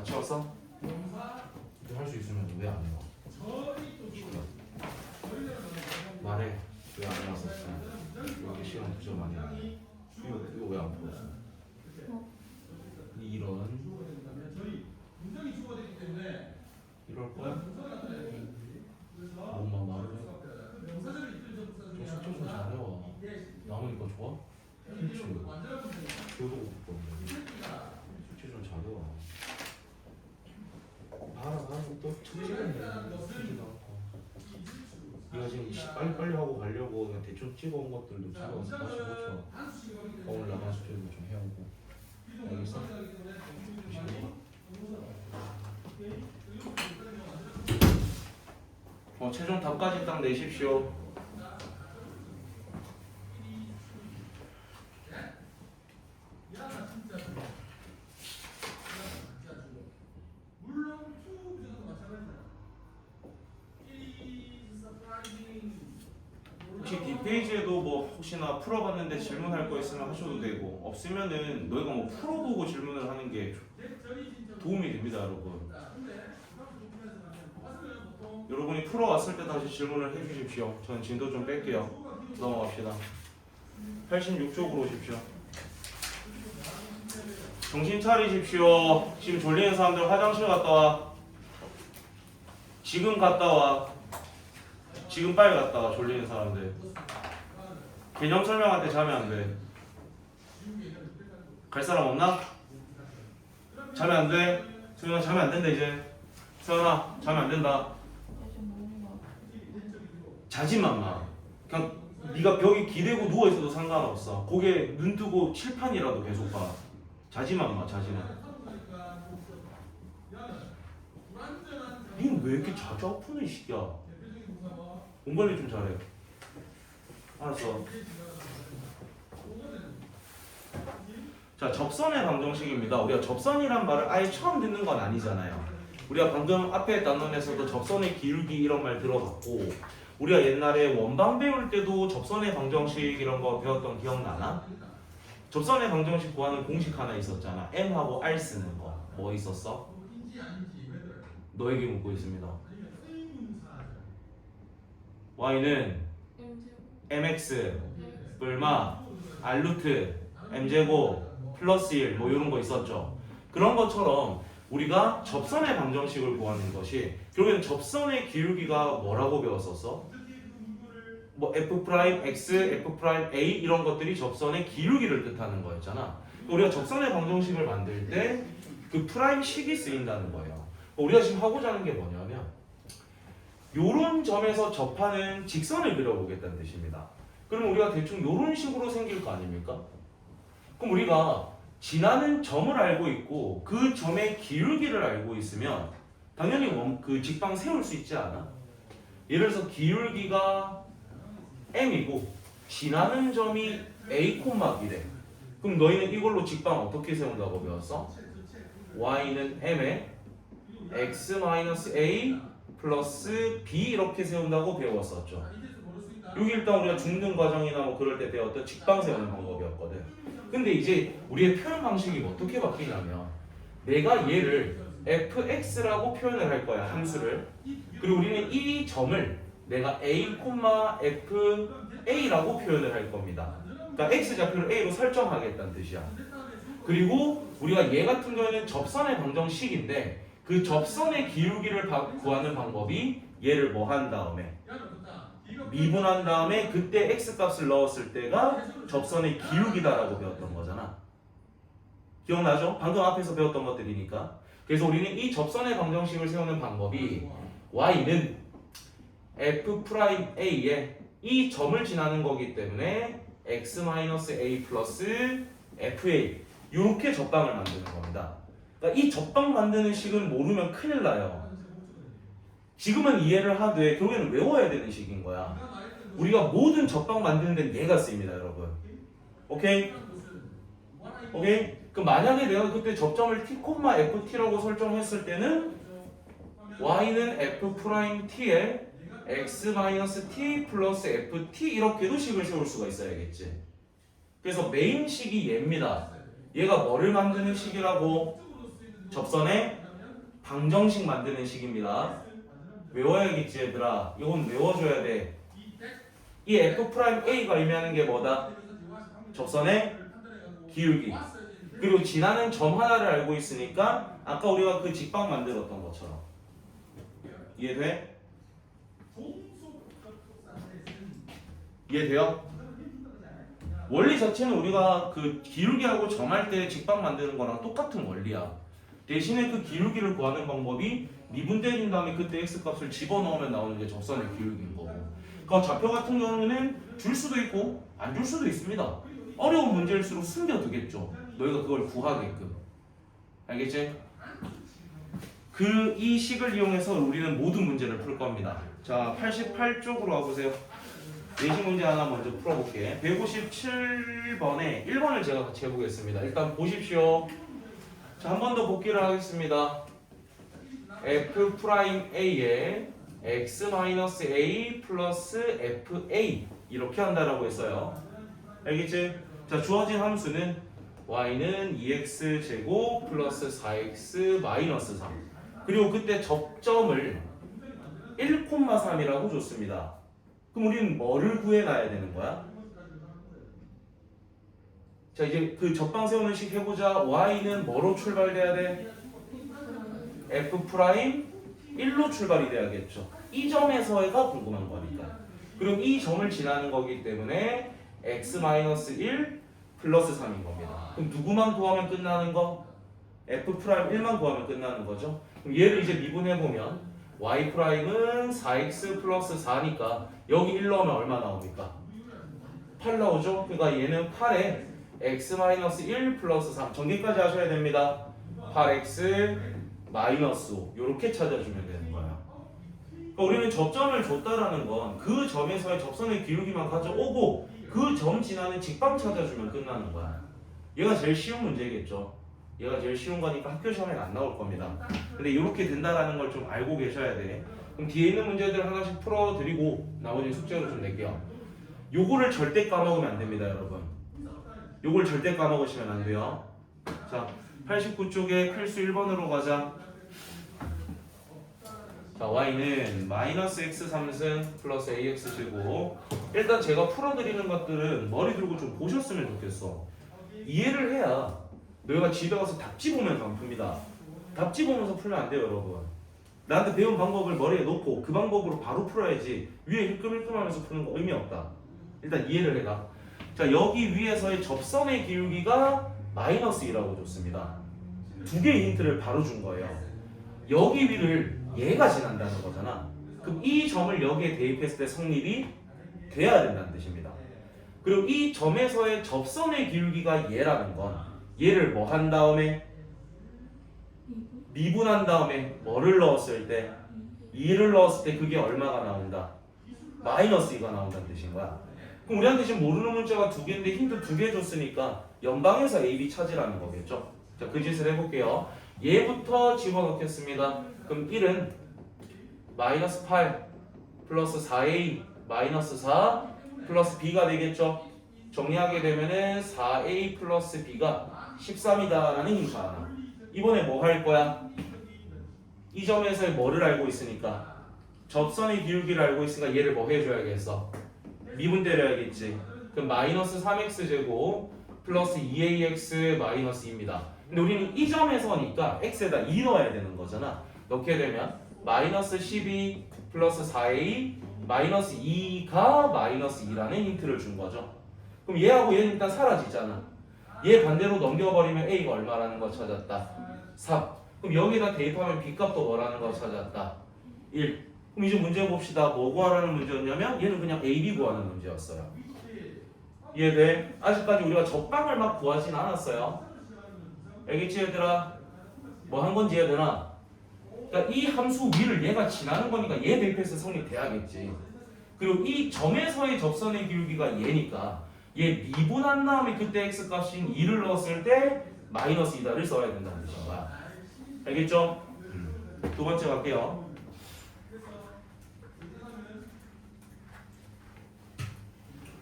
다 채웠어? 명사 할 수 있으면 왜 안 해요? 절이 또 주어. 절이라는 건 말해. 왜 안 해놨어? 이렇게 시간 부족 많이 해. 이거 왜 안 풀었어? 이런 주어가 된다면 절이 문장이 주어가 되기 때문에 이럴 거야? 명사가 나타나야 되는 거지. 그래서 엄마 말을 해. 그 명사절이 있든 접사 저 중에 숙제 좀 잘해와. 나오니까 좋아? 그렇지. 완전한 문장이 교도 못 보는데. 숙제 좀 잘해와. 알아, 또 천지겠네. 천지도 않고. 네가 지금 빨리 하고 가려고 그냥 대충 찍어온 것들도 찍어서 다시 고쳐. 오늘 나만 숙제도 좀 해오고. 알겠어? 최종 답까지 딱 내십시오. 물론 투 부정도 마찬가지다. 혹시 뒷페이지에도 뭐 혹시나 풀어봤는데 질문할 거 있으면 하셔도 되고 없으면은 너희가 뭐 풀어보고 질문을 하는 게 도움이 됩니다, 여러분. 여러분이 풀어왔을 때 다시 질문을 해주십시오. 전 진도 좀 뺄게요. 넘어갑시다. 86쪽으로 오십시오. 정신 차리십시오. 지금 졸리는 사람들 화장실 갔다 와. 지금 갔다 와. 지금 빨리 갔다 와. 졸리는 사람들. 개념 설명할 때 자면 안 돼. 갈 사람 없나? 자면 안 돼. 소연아 자면 안 된다 이제. 소연아 자면 안 된다. 자지만 마. 그냥 네가 벽에 기대고 누워 있어도 상관없어. 고개 눈 뜨고 칠판이라도 계속 봐. 자지만 마, 자지만. 니는 왜 이렇게 자주 아프는 시기야? 몸 관리 좀 잘해. 알았어. 자, 접선의 방정식입니다. 우리가 접선이란 말을 아예 처음 듣는 건 아니잖아요. 우리가 방금 앞에 단원에서도 접선의 기울기 이런 말 들어봤고, 우리가 옛날에 원방 배울 때도 접선의 방정식 이런 거 배웠던 기억나나? 접선의 방정식 구하는 공식 하나 있었잖아. M하고 R 쓰는 거. 뭐 있었어? 너에게 묻고 있습니다. Y는 mx 얼마 r 루트 m제곱 플러스 1 뭐 이런 거 있었죠. 그런 것처럼 우리가 접선의 방정식을 구하는 것이 결국엔 접선의 기울기가 뭐라고 배웠었어? 뭐 f'x, f'a 이런 것들이 접선의 기울기를 뜻하는 거였잖아. 우리가 접선의 방정식을 만들 때 그 프라임식이 쓰인다는 거예요. 우리가 지금 하고자 하는 게 뭐냐면 요런 점에서 접하는 직선을 그려보겠다는 뜻입니다. 그럼 우리가 대충 요런 식으로 생길 거 아닙니까? 그럼 우리가 지나는 점을 알고 있고 그 점의 기울기를 알고 있으면 당연히 그 직방 세울 수 있지 않아? 예를 들어서 기울기가 m이고 지나는 점이 a, b래. 그럼 너희는 이걸로 직방 어떻게 세운다고 배웠어? y는 m에 x-a 플러스 b 이렇게 세운다고 배웠었죠. 여기 일단 우리가 중등 과정이나 뭐 그럴 때 배웠던 직방 세우는 방법이었거든. 근데 이제 우리의 표현 방식이 어떻게 바뀌냐면 내가 얘를 fx라고 표현을 할 거야, 함수를. 그리고 우리는 이 점을 내가 a, fa라고 표현을 할 겁니다. 그러니까 x좌표를 a로 설정하겠다는 뜻이야. 그리고 우리가 얘 같은 경우에는 접선의 방정식인데 그 접선의 기울기를 구하는 방법이 얘를 뭐 한 다음에 미분한 다음에 그때 x값을 넣었을 때가 접선의 기울기다라고 배웠던 거잖아. 기억나죠? 방금 앞에서 배웠던 것들이니까. 그래서 우리는 이 접선의 방정식을 세우는 방법이 y는 f'a에 이 점을 지나는 거기 때문에 x-a 플러스 fa 이렇게 접방을 만드는 겁니다. 그러니까 이 접방 만드는 식을 모르면 큰일 나요. 지금은 이해를 하되 결국에는 외워야 되는 식인 거야. 우리가 모든 접방 만드는 데는 얘가 쓰입니다, 여러분. 오케이? 오케이? 그럼 만약에 내가 그때 접점을 t, ft라고 설정했을 때는 y는 f't에 x-t 플러스 ft 이렇게도 식을 세울 수가 있어야겠지. 그래서 메인 식이 얘입니다. 얘가 뭐를 만드는 식이라고? 접선의 방정식 만드는 식입니다. 외워야겠지 얘들아. 이건 외워줘야 돼. 이 F'A가 의미하는 게 뭐다? 접선의 기울기. 그리고 지나는 점 하나를 알고 있으니까 아까 우리가 그 직방 만들었던 것처럼. 이해돼? 이해돼요? 원리 자체는 우리가 그 기울기하고 점할 때 직방 만드는 거랑 똑같은 원리야. 대신에 그 기울기를 구하는 방법이 미분 때린 다음에 그때 x값을 집어넣으면 나오는 게 접선의 기울기인 거고. 그 좌표 같은 경우는 줄 수도 있고 안 줄 수도 있습니다. 어려운 문제일수록 숨겨두겠죠. 너희가 그걸 구하게끔. 알겠지? 이 식을 이용해서 우리는 모든 문제를 풀 겁니다. 자, 88쪽으로 와보세요. 내신 문제 하나 먼저 풀어볼게. 157번에 1번을 제가 같이 해보겠습니다. 일단 보십시오. 자, 한 번 더 복기를 하겠습니다. F'A에 x-a 플러스 fa 이렇게 한다라고 했어요. 알겠지? 자, 주어진 함수는 y는 2x제곱 플러스 4x 마이너스 3. 그리고 그때 접점을 1,3이라고 줬습니다. 그럼 우리는 뭐를 구해놔야 되는 거야? 자, 이제 그 접방 세우는 식 해보자. y는 뭐로 출발돼야 돼? F'1로 출발이 돼야겠죠. 이 점에서가 궁금한 거니까. 그럼 이 점을 지나는 거기 때문에 x-1 플러스 3인 겁니다. 그럼 누구만 구하면 끝나는 거? F'1만 구하면 끝나는 거죠. 그럼 얘를 이제 미분해보면 y''은 4x 플러스 4니까 여기 1 넣으면 얼마 나옵니까? 8 나오죠? 그러니까 얘는 8에 x-1 플러스 3 전개까지 하셔야 됩니다. 8x 마이너스 5 이렇게 찾아주면 되는 거야. 그러니까 우리는 접점을 줬다라는 건 그 점에서의 접선의 기울기만 가져오고 그 점 지나는 직방 찾아주면 끝나는 거야. 얘가 제일 쉬운 문제겠죠. 얘가 제일 쉬운 거니까 학교 시험에 안 나올 겁니다. 근데 이렇게 된다라는 걸 좀 알고 계셔야 돼. 그럼 뒤에 있는 문제들 하나씩 풀어드리고 나머지 숙제로 좀 낼게요. 요거를 절대 까먹으면 안 됩니다, 여러분. 요걸 절대 까먹으시면 안 돼요. 자, 89쪽에 필수 1번으로 가자. 자, y는 마이너스 x 3승 플러스 ax 제곱. 일단 제가 풀어드리는 것들은 머리 들고 좀 보셨으면 좋겠어. 이해를 해야 너희가 집에 가서 답지 보면서 안 풉니다. 답지 보면서 풀면 안 돼요, 여러분. 나한테 배운 방법을 머리에 놓고 그 방법으로 바로 풀어야지 위에 힐끔힐끔하면서 푸는 거 의미 없다. 일단 이해를 해라. 자, 여기 위에서의 접선의 기울기가 마이너스 2라고 줬습니다. 두 개의 힌트를 바로 준 거예요. 여기 위를 얘가 지난다는 거잖아. 그럼 이 점을 여기에 대입했을 때 성립이 돼야 된다는 뜻입니다. 그리고 이 점에서의 접선의 기울기가 얘라는 건 얘를 뭐 한 다음에 미분한 다음에 뭐를 넣었을 때 2를 넣었을 때 그게 얼마가 나온다? 마이너스 2가 나온다는 뜻인 거야. 그럼 우리한테 지금 모르는 문자가 두 개인데 힌트 두 개 줬으니까 연방에서 A, B 찾으라는 거겠죠. 자, 그 짓을 해볼게요. 얘부터 집어넣겠습니다. 그럼 1은 마이너스 8 플러스 4A 마이너스 4 플러스 B가 되겠죠. 정리하게 되면은 4A 플러스 B가 13이다 라는 힌트 하나. 이번에 뭐 할 거야? 이 점에서의 뭐를 알고 있으니까 접선의 기울기를 알고 있으니까 얘를 뭐 해줘야겠어? 미분 때려야겠지. 그럼 마이너스 3x 제곱 플러스 2ax 마이너스 2입니다. 근데 우리는 이 점에서니까 x에다 2 넣어야 되는 거잖아. 넣게 되면 마이너스 12 플러스 4a 마이너스 2가 마이너스 2라는 힌트를 준 거죠. 그럼 얘하고 얘는 일단 사라지잖아. 얘 반대로 넘겨버리면 a가 얼마라는 거 찾았다? 3. 그럼 여기다 대입하면 b값도 뭐라는 거 찾았다? 1. 그럼 이제 문제 봅시다. 뭐 구하라는 문제였냐면 얘는 그냥 a, b 구하는 문제였어요. 이해돼? 아직까지 우리가 접방을 막 구하진 않았어요. 알겠지 얘들아? 뭐 한 건지 해야 되나? 그러니까 이 함수 위를 얘가 지나는 거니까 얘 대입해서 성립돼야겠지. 그리고 이 점에서의 접선의 기울기가 얘니까 얘 미분한 다음에 그때 x값인 2를 넣었을 때 마이너스 2다를 써야 된다는 뜻인 거야. 알겠죠? 두 번째 갈게요.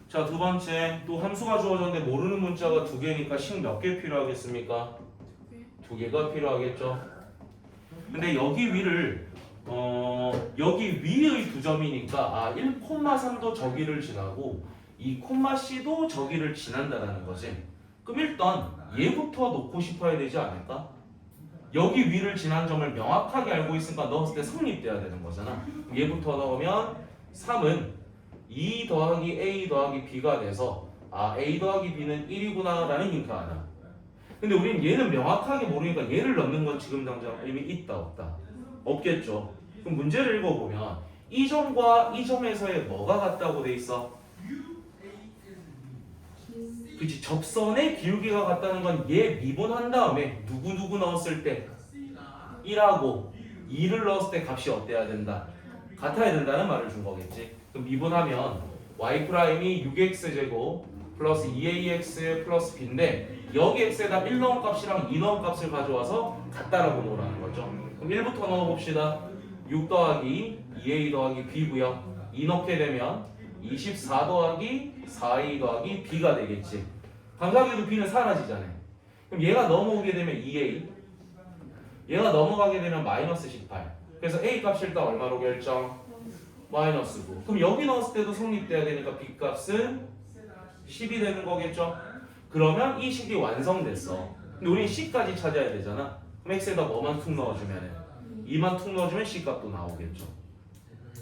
자, 두 번째 또 함수가 주어졌는데 모르는 문자가 두 개니까 식 몇 개 필요하겠습니까? 두 개가 필요하겠죠. 근데 여기 위를 여기 위의 두 점이니까 1,3도 저기를 지나고 2,C도 저기를 지난다라는 거지. 그럼 일단 얘부터 놓고 싶어야 되지 않을까? 여기 위를 지난 점을 명확하게 알고 있으니까 넣었을 때 성립돼야 되는 거잖아. 얘부터 넣으면 3은 2 더하기 A 더하기 B가 돼서 A 더하기 B는 1이구나 라는 힌트 아니야. 근데 우리는 얘는 명확하게 모르니까 얘를 넣는 건 지금 당장 의미 있다 없다? 없겠죠. 그럼 문제를 읽어보면 이 점과 이 점에서의 뭐가 같다고 돼 있어? 그치, 접선의 기울기가 같다는 건 얘 미분한 다음에 누구 넣었을 때 1하고 2를 넣었을 때 값이 어때야 된다? 같아야 된다는 말을 준 거겠지. 그럼 미분하면 y''이 6x제곱 플러스 2ax 플러스 b인데 여기 x에다 1 넣은 값이랑 2 넣은 값을 가져와서 같다라고 놓으라는 거죠. 그럼 1부터 넣어봅시다. 6 더하기 2a 더하기 b고요. 2 넣게 되면 24 더하기 4a 더하기 b가 되겠지. 감사하게도 b는 사라지잖아요. 그럼 얘가 넘어오게 되면 2a, 얘가 넘어가게 되면 마이너스 18. 그래서 a 값이 일단 얼마로 결정? 마이너스 9. 그럼 여기 넣었을 때도 성립돼야 되니까 b 값은 10이 되는 거겠죠? 그러면 이 식이 완성됐어. 근데 우린 c까지 찾아야 되잖아. 그럼 x에다 뭐만 툭 넣어주면 2만 툭 넣어주면 c 값도 나오겠죠.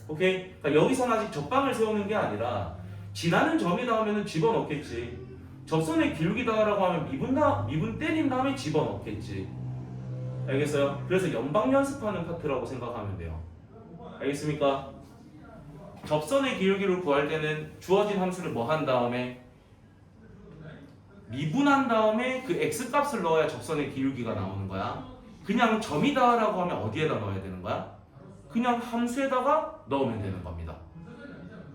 오케이? 그러니까 여기서는 아직 접방을 세우는 게 아니라 지나는 점이다 하면 집어넣겠지. 접선의 기울기다라고 하면 미분 때린 다음에 집어넣겠지. 알겠어요? 그래서 연방 연습하는 파트라고 생각하면 돼요. 알겠습니까? 접선의 기울기를 구할 때는 주어진 함수를 뭐 한 다음에 미분한 다음에 그 x값을 넣어야 접선의 기울기가 나오는 거야. 그냥 점이다라고 하면 어디에다 넣어야 되는 거야? 그냥 함수에다가 넣으면 되는 겁니다.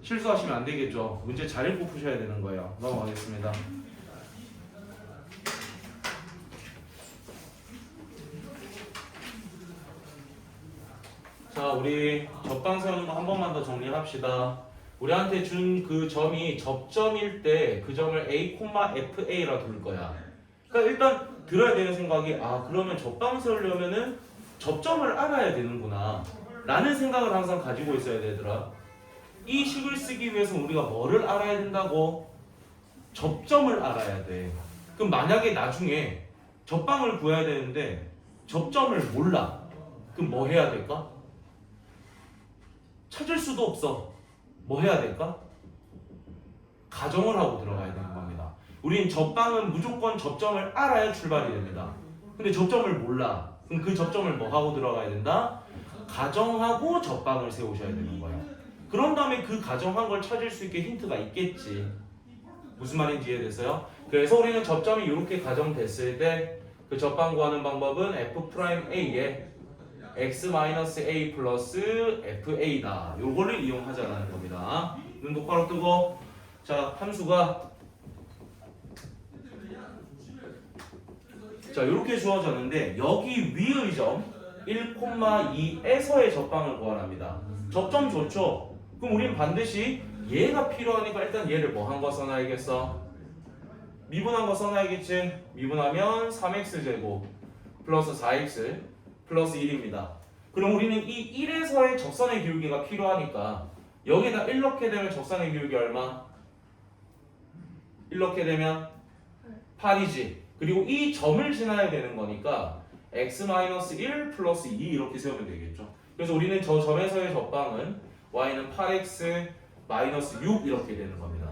실수하시면 안 되겠죠. 문제 잘 읽고 푸셔야 되는 거예요. 넘어가겠습니다. 자, 우리 접방 세우는 거 한 번만 더 정리합시다. 우리한테 준 그 점이 접점일 때 그 점을 A, FA라 둘 거야. 그러니까 일단 들어야 되는 생각이 그러면 접방 세우려면은 접점을 알아야 되는구나 라는 생각을 항상 가지고 있어야 되더라. 이 식을 쓰기 위해서 우리가 뭐를 알아야 된다고? 접점을 알아야 돼. 그럼 만약에 나중에 접방을 구해야 되는데 접점을 몰라. 그럼 뭐 해야 될까? 찾을 수도 없어. 뭐 해야 될까? 가정을 하고 들어가야 되는 겁니다. 우린 접방은 무조건 접점을 알아야 출발이 됩니다. 근데 접점을 몰라. 그럼 그 접점을 뭐 하고 들어가야 된다? 가정하고 접방을 세우셔야 되는 거예요. 그런 다음에 그 가정한 걸 찾을 수 있게 힌트가 있겠지. 무슨 말인지 이해됐어요? 그래서 우리는 접점이 이렇게 가정됐을 때 그 접방 구하는 방법은 F'A에 x-a 플러스 fa다. 요거를 이용하자라는 겁니다. 눈 똑바로 뜨고. 자, 함수가 자 이렇게 주어졌는데 여기 위의 점 1,2에서의 접방을 구하랍니다. 접점 좋죠? 그럼 우린 반드시 얘가 필요하니까 일단 얘를 뭐 한 거 써놔야겠어? 미분한 거 써놔야겠지? 미분하면 3x제곱 플러스 4x 플러스 1입니다. 그럼 우리는 이 1에서의 접선의 기울기가 필요하니까 여기다 1 넣게 되면 접선의 기울기 얼마? 1 넣게 되면 8이지. 그리고 이 점을 지나야 되는 거니까 x-1 플러스 2 이렇게 세우면 되겠죠. 그래서 우리는 저 점에서의 접방은 y는 8x 마이너스 6 이렇게 되는 겁니다.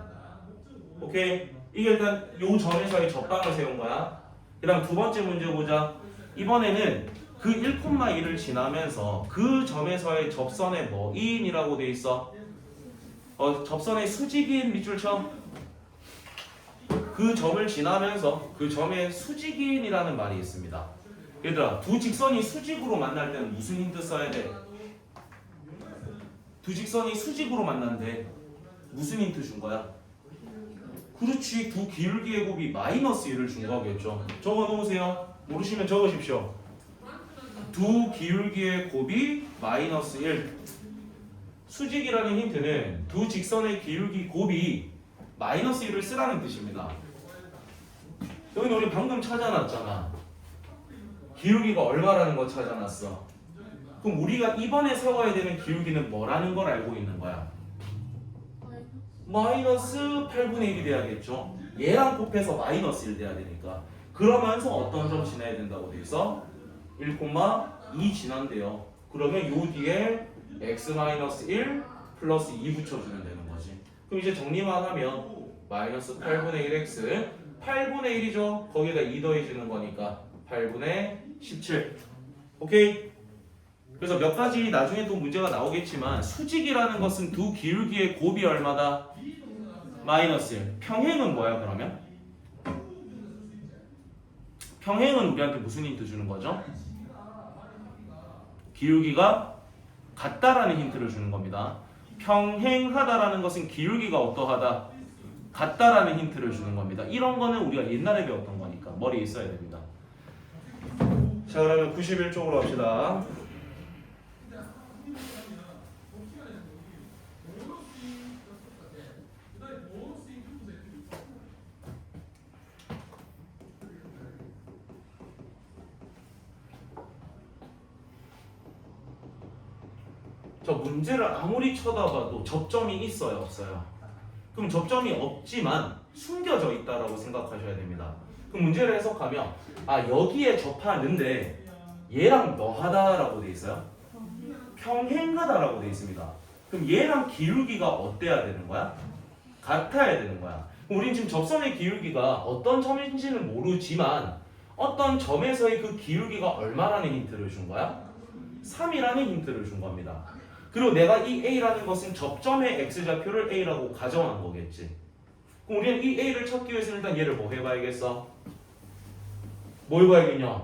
오케이? 이게 일단 요 점에서의 접방을 세운 거야. 그 다음 두 번째 문제 보자. 이번에는 그 1,2를 지나면서 그 점에서의 접선의 뭐 2인이라고 돼 있어. 접선의 수직인 밑줄 쳐. 그 점을 지나면서 그 점의 수직인이라는 말이 있습니다. 얘들아, 두 직선이 수직으로 만날 때는 무슨 힌트 써야 돼? 두 직선이 수직으로 만난대. 무슨 힌트 준 거야? 그렇지, 두 기울기의 곱이 마이너스 1을 준 거겠죠. 적어 놓으세요. 모르시면 적으십시오. 두 기울기의 곱이 마이너스 1. 수직이라는 힌트는 두 직선의 기울기 곱이 마이너스 1을 쓰라는 뜻입니다. 여기는 우리 방금 찾아놨잖아. 기울기가 얼마라는 거 찾아놨어. 그럼 우리가 이번에 세워야 되는 기울기는 뭐라는 걸 알고 있는 거야? 마이너스 8분의 1이 돼야겠죠. 얘랑 곱해서 마이너스 1 돼야 되니까. 그러면서 어떤 점 지나야 된다고 돼 있어? 1,2 지난대요. 그러면 요 뒤에 x-1 플러스 2 붙여주면 되는 거지. 그럼 이제 정리만 하면 마이너스 8분의 1x 8분의 1이죠. 거기에다 2 더해주는 거니까 8분의 17. 오케이? 그래서 몇 가지 나중에 또 문제가 나오겠지만 수직이라는 것은 두 기울기의 곱이 얼마다? 마이너스 1. 평행은 뭐야 그러면? 평행은 우리한테 무슨 힌트 주는 거죠? 기울기가 같다라는 힌트를 주는 겁니다. 평행하다라는 것은 기울기가 어떠하다? 같다라는 힌트를 주는 겁니다. 이런 거는 우리가 옛날에 배웠던 거니까 머리에 있어야 됩니다. 자, 그러면 91쪽으로 갑시다. 저 문제를 아무리 쳐다봐도 접점이 있어요, 없어요? 그럼 접점이 없지만 숨겨져 있다라고 생각하셔야 됩니다. 그럼 문제를 해석하면 여기에 접하는데 얘랑 뭐하다라고 돼 있어요? 평행하다라고 돼 있습니다. 그럼 얘랑 기울기가 어때야 되는 거야? 같아야 되는 거야. 우린 지금 접선의 기울기가 어떤 점인지는 모르지만 어떤 점에서의 그 기울기가 얼마라는 힌트를 준 거야? 3이라는 힌트를 준 겁니다. 그리고 내가 이 A라는 것은 접점의 X좌표를 A라고 가정한 거겠지. 그럼 우리는 이 A를 찾기 위해서는 일단 얘를 뭐 해봐야겠어? 뭐 해봐야겠냐?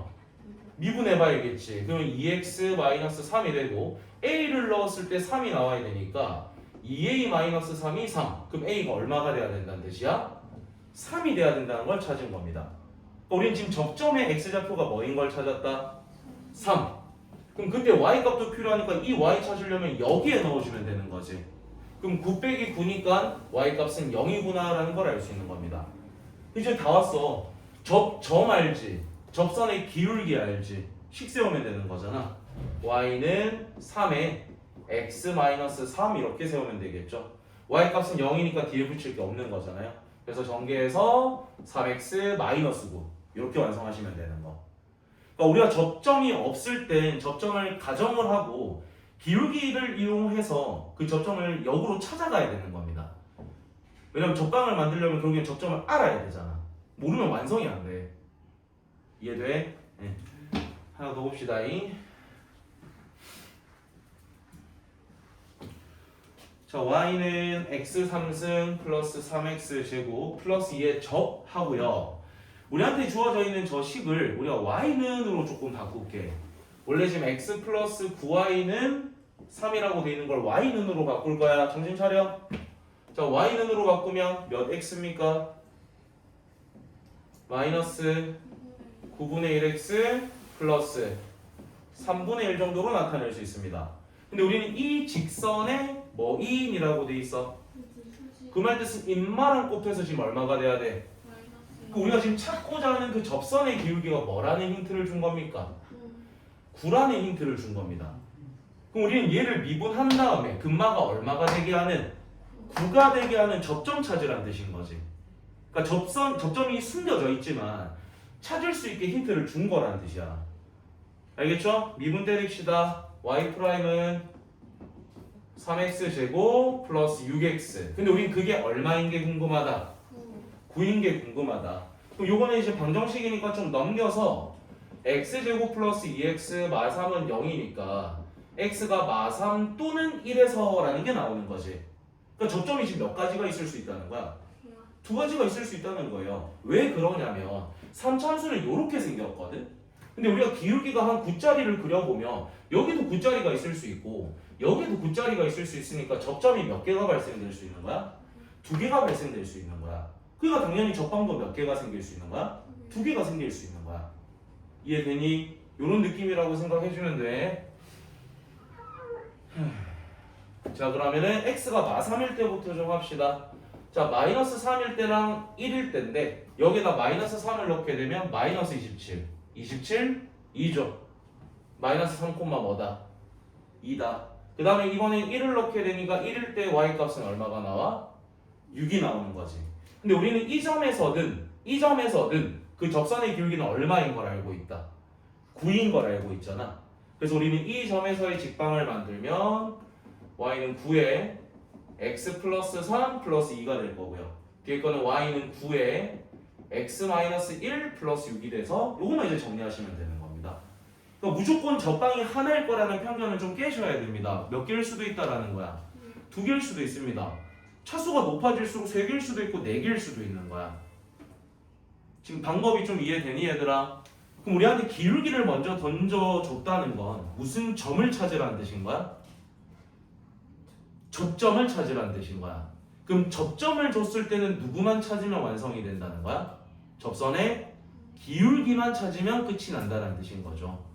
미분해봐야겠지. 그러면 2x-3이 되고 A를 넣었을 때 3이 나와야 되니까 2a-3이 3. 그럼 A가 얼마가 돼야 된다는 뜻이야? 3이 돼야 된다는 걸 찾은 겁니다. 우리는 지금 접점의 X좌표가 뭐인 걸 찾았다? 3. 그럼 그때 y값도 필요하니까 이 y 찾으려면 여기에 넣어주면 되는 거지. 그럼 9 빼기 9니까 y값은 0이구나 라는 걸 알 수 있는 겁니다. 이제 다 왔어. 점 알지? 접선의 기울기 알지? 식 세우면 되는 거잖아. y는 3에 x-3 이렇게 세우면 되겠죠. y값은 0이니까 뒤에 붙일 게 없는 거잖아요. 그래서 전개해서 3x-9 이렇게 완성하시면 되는 거. 그러니까 우리가 접점이 없을 땐 접점을 가정을 하고 기울기를 이용해서 그 접점을 역으로 찾아가야 되는 겁니다. 왜냐면 접방을 만들려면 결국엔 접점을 알아야 되잖아. 모르면 완성이 안 돼. 이해돼? 네. 하나 더 봅시다. 자, y는 x 3승 플러스 3x 제곱 플러스 2의 접하고요. 우리한테 주어져 있는 저 식을 우리가 y는으로 조금 바꿀게. 원래 지금 x 플러스 9y는 3이라고 돼 있는 걸 y는으로 바꿀 거야. 정신 차려. 자, y는으로 바꾸면 몇 x입니까? 마이너스 9분의 1x 플러스 3분의 1 정도로 나타낼 수 있습니다. 근데 우리는 이 직선에 뭐 2인이라고 돼 있어. 그 말 뜻은 인마랑 곱해서 지금 얼마가 돼야 돼? 우리가 지금 찾고자 하는 그 접선의 기울기가 뭐라는 힌트를 준 겁니까? 9라는 힌트를 준 겁니다. 그럼 우리는 얘를 미분한 다음에 근마가 얼마가 되게 하는 9가 되게 하는 접점 찾으라는 뜻인 거지. 그러니까 접점이 숨겨져 있지만 찾을 수 있게 힌트를 준 거라는 뜻이야. 알겠죠? 미분 때립시다. y''은 3x 제곱 플러스 6x. 근데 우린 그게 얼마인 게 궁금하다. 9인 게 궁금하다. 그럼 요거는 이제 방정식이니까 좀 넘겨서 x제곱 플러스 2x 마3은 0이니까 x가 마3 또는 1에서 라는 게 나오는 거지. 그러니까 접점이 지금 몇 가지가 있을 수 있다는 거야? 두 가지가 있을 수 있다는 거예요. 왜 그러냐면 3참수는 이렇게 생겼거든. 근데 우리가 기울기가 한 9짜리를 그려보면 여기도 9짜리가 있을 수 있고 여기도 9짜리가 있을 수 있으니까 접점이 몇 개가 발생될 수 있는 거야? 2개가 발생될 수 있는 거야. 그러니까 당연히 접방도 몇 개가 생길 수 있는 거야? 2개가 생길 수 있는 거야. 이해되니? 이런 느낌이라고 생각해주면 돼. 자, 그러면은 x가 마3일 때부터 좀 합시다. 자, 마이너스 3일 때랑 1일 때인데 여기다 마이너스 3을 넣게 되면 마이너스 27 2죠. 마이너스 3 콤마 뭐다? 2다. 그 다음에 이번엔 1을 넣게 되니까 1일 때 y값은 얼마가 나와? 6이 나오는 거지. 근데 우리는 이 점에서든 그 접선의 기울기는 얼마인 걸 알고 있다. 9인 걸 알고 있잖아. 그래서 우리는 이 점에서의 직방을 만들면 y는 9에 x 플러스 3 플러스 2가 될 거고요. 뒤에 거는 y는 9에 x 마이너스 1 플러스 6이 돼서 요것만 이제 정리하시면 되는 겁니다. 그러니까 무조건 접방이 하나일 거라는 편견은 좀 깨셔야 됩니다. 몇 개일 수도 있다라는 거야. 2개일 수도 있습니다. 차수가 높아질수록 3개일 수도 있고 4개일 수도 있는 거야. 지금 방법이 좀 이해되니 얘들아? 그럼 우리한테 기울기를 먼저 던져줬다는 건 무슨 점을 찾으라는 뜻인 거야? 접점을 찾으라는 뜻인 거야. 그럼 접점을 줬을 때는 누구만 찾으면 완성이 된다는 거야? 접선의 기울기만 찾으면 끝이 난다는 뜻인 거죠.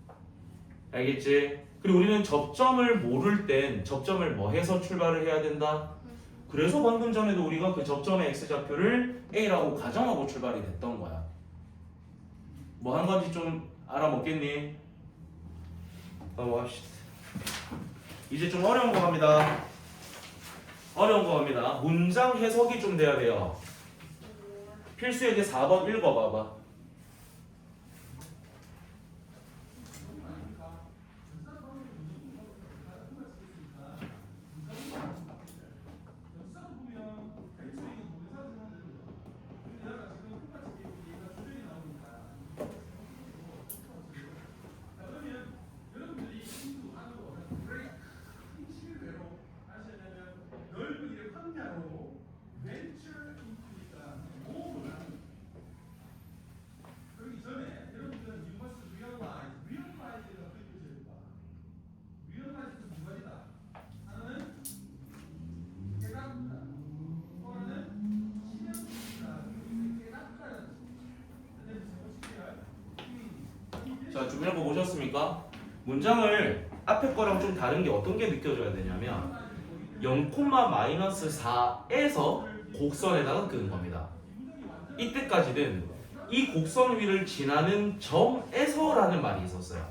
알겠지? 그리고 우리는 접점을 모를 땐 접점을 뭐 해서 출발을 해야 된다? 그래서 방금 전에도 우리가 그 접점의 x좌표를 a라고 가정하고 출발이 됐던 거야. 뭐 한 건지 좀 알아먹겠니? 넘어갑시다. 이제 좀 어려운 거 갑니다. 어려운 거 갑니다. 문장 해석이 좀 돼야 돼요. 필수에 이제 4번 읽어봐봐. 자, 좀 읽어보셨습니까? 문장을 앞에 거랑 좀 다른 게 어떤 게 느껴져야 되냐면 0,-4에서 곡선에다가 끄는 겁니다. 이때까지는 이 곡선 위를 지나는 점에서라는 말이 있었어요.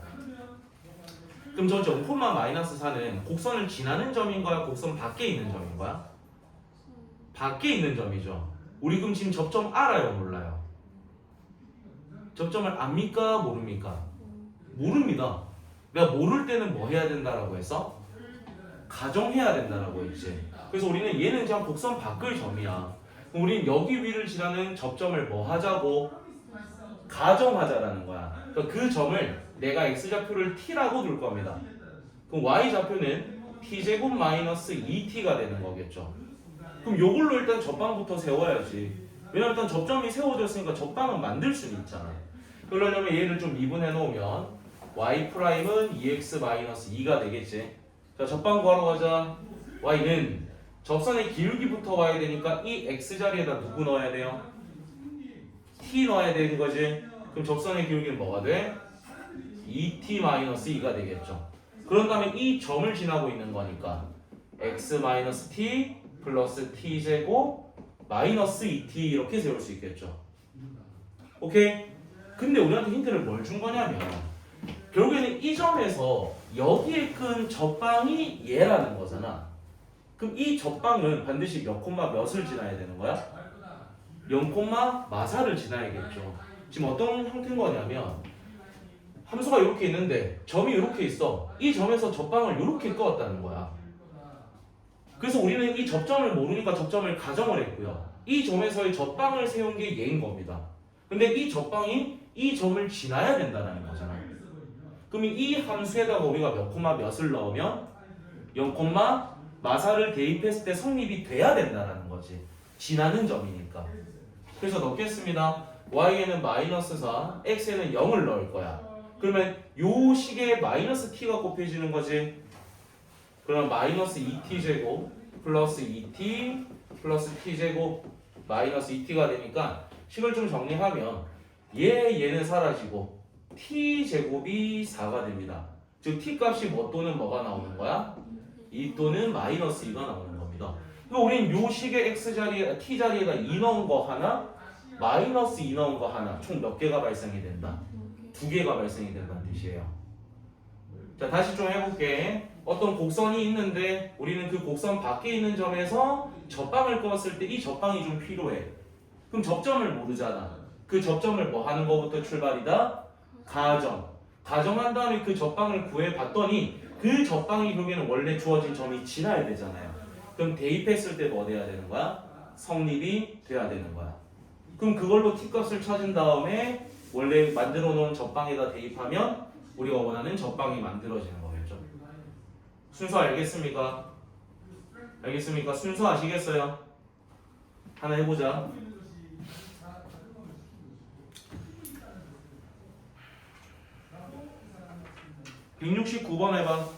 그럼 저 0,-4는 곡선을 지나는 점인 거야? 곡선 밖에 있는 점인 거야? 밖에 있는 점이죠. 우리 그럼 지금 접점 알아요? 몰라요? 접점을 압니까? 모릅니까? 모릅니다. 내가 모를 때는 뭐 해야 된다라고 했어? 가정해야 된다라고 했지. 그래서 우리는 얘는 그냥 곡선 밖의 점이야. 그럼 우리는 여기 위를 지나는 접점을 뭐 하자고? 가정하자라는 거야. 그러니까 그 점을 내가 x좌표를 t라고 둘 겁니다. 그럼 y좌표는 t제곱 마이너스 2t가 되는 거겠죠. 그럼 요걸로 일단 접방부터 세워야지. 왜냐면 일단 접점이 세워졌으니까 접방은 만들 수는 있잖아. 그러려면 얘를 좀 미분해 놓으면 y'은 2x-2가 되겠지. 자, 접방 구하러 가자. y는 접선의 기울기부터 와야 되니까 이 x 자리에다 누구 넣어야 돼요? t 넣어야 되는 거지. 그럼 접선의 기울기는 뭐가 돼? 2t-2가 되겠죠. 그런 다음에 이 점을 지나고 있는 거니까 x-t 플러스 t제곱 마이너스 2t 이렇게 세울 수 있겠죠. 오케이? 근데 우리한테 힌트를 뭘 준 거냐면 결국에는 이 점에서 여기에 끈 접방이 얘라는 거잖아. 그럼 이 접방은 반드시 몇 콤마 몇을 지나야 되는 거야? 0,4를 지나야겠죠. 지금 어떤 형태인 거냐면 함수가 이렇게 있는데 점이 이렇게 있어. 이 점에서 접방을 이렇게 끄었다는 거야. 그래서 우리는 이 접점을 모르니까 접점을 가정을 했고요. 이 점에서의 접방을 세운 게 얘인 겁니다. 근데 이 접방이 이 점을 지나야 된다는 거잖아요. 그럼 이 함수에다가 우리가 몇 콤마 몇을 넣으면 0,4를 대입했을 때 성립이 돼야 된다는 거지. 지나는 점이니까. 그래서 넣겠습니다. y에는 마이너스 4, x에는 0을 넣을 거야. 그러면 요 식에 마이너스 t가 곱해지는 거지. 그러면 마이너스 2t 제곱 플러스 2t 플러스 t 제곱 마이너스 2t가 되니까 식을 좀 정리하면 얘는 사라지고 t 제곱이 4가 됩니다. 즉 t 값이 뭐 또는 뭐가 나오는 거야? 2 또는 마이너스 2가 나오는 겁니다. 그럼 우린 요 식의 x 자리에 t 자리에다 2 넣은 거 하나, 마이너스 2 넣은 거 하나, 총 몇 개가 발생이 된다? 2개가 발생이 된다는 뜻이에요. 자, 다시 좀 해볼게. 어떤 곡선이 있는데 우리는 그 곡선 밖에 있는 점에서 접방을 그었을 때 이 접방이 좀 필요해. 그럼 접점을 모르잖아. 그 접점을 뭐 하는 거부터 출발이다? 가정. 가정한 다음에 그 접방을 구해봤더니 그 접방의 벽에는 원래 주어진 점이 지나야 되잖아요. 그럼 대입했을 때 뭐 돼야 되는 거야? 성립이 돼야 되는 거야. 그럼 그걸로 t값을 찾은 다음에 원래 만들어 놓은 접방에다 대입하면 우리가 원하는 접방이 만들어지는 거겠죠. 순서 알겠습니까? 알겠습니까? 순서 아시겠어요? 하나 해보자. 169번 해봐.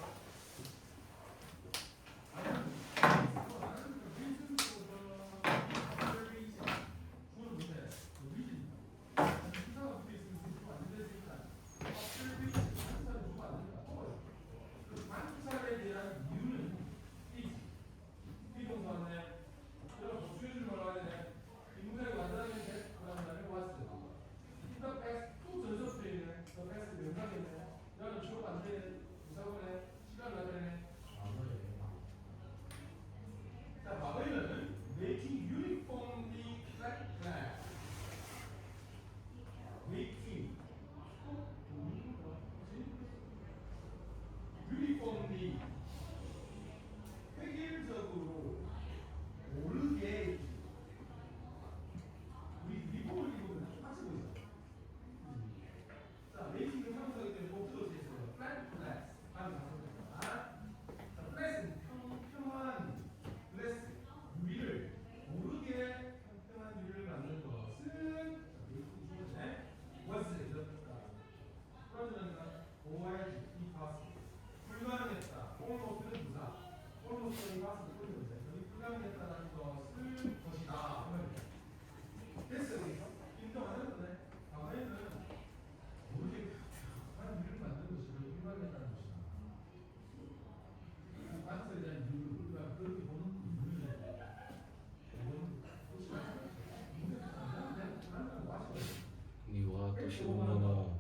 니와 또 15번호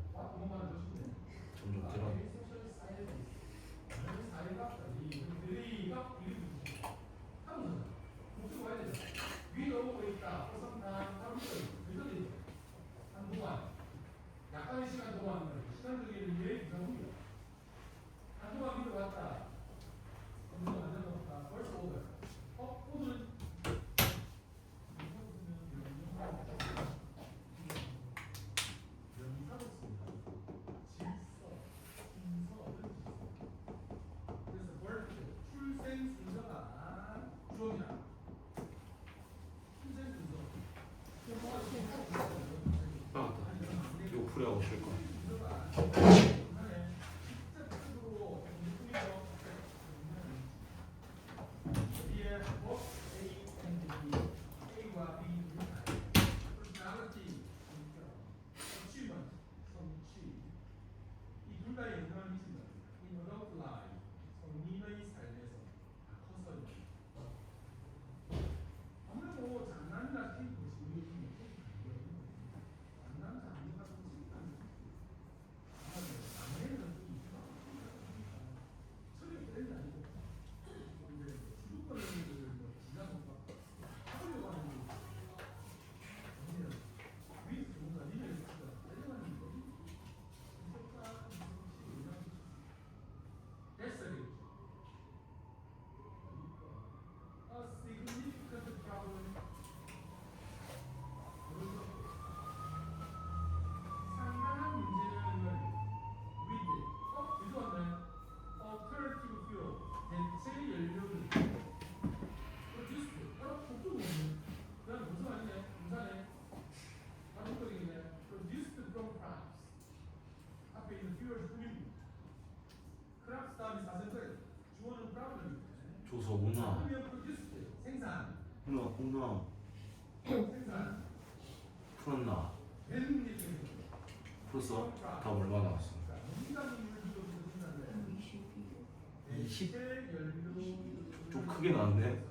점점 들어가네. 약간의 시간 동안 시간적인 이해의 이상입니다. 한동안 믿어 왔다. 한동안 안 되었다. 벌써 오늘. 오늘은 그래서 벌써 출생 순서가 주어이다. 출생 순서. 아, 맞다. 이거 풀이하고 쉴 거야. 조서구나. 누나 풀었나? 풀었어? 다 얼마 나왔어? 20? 좀 크게 나왔네.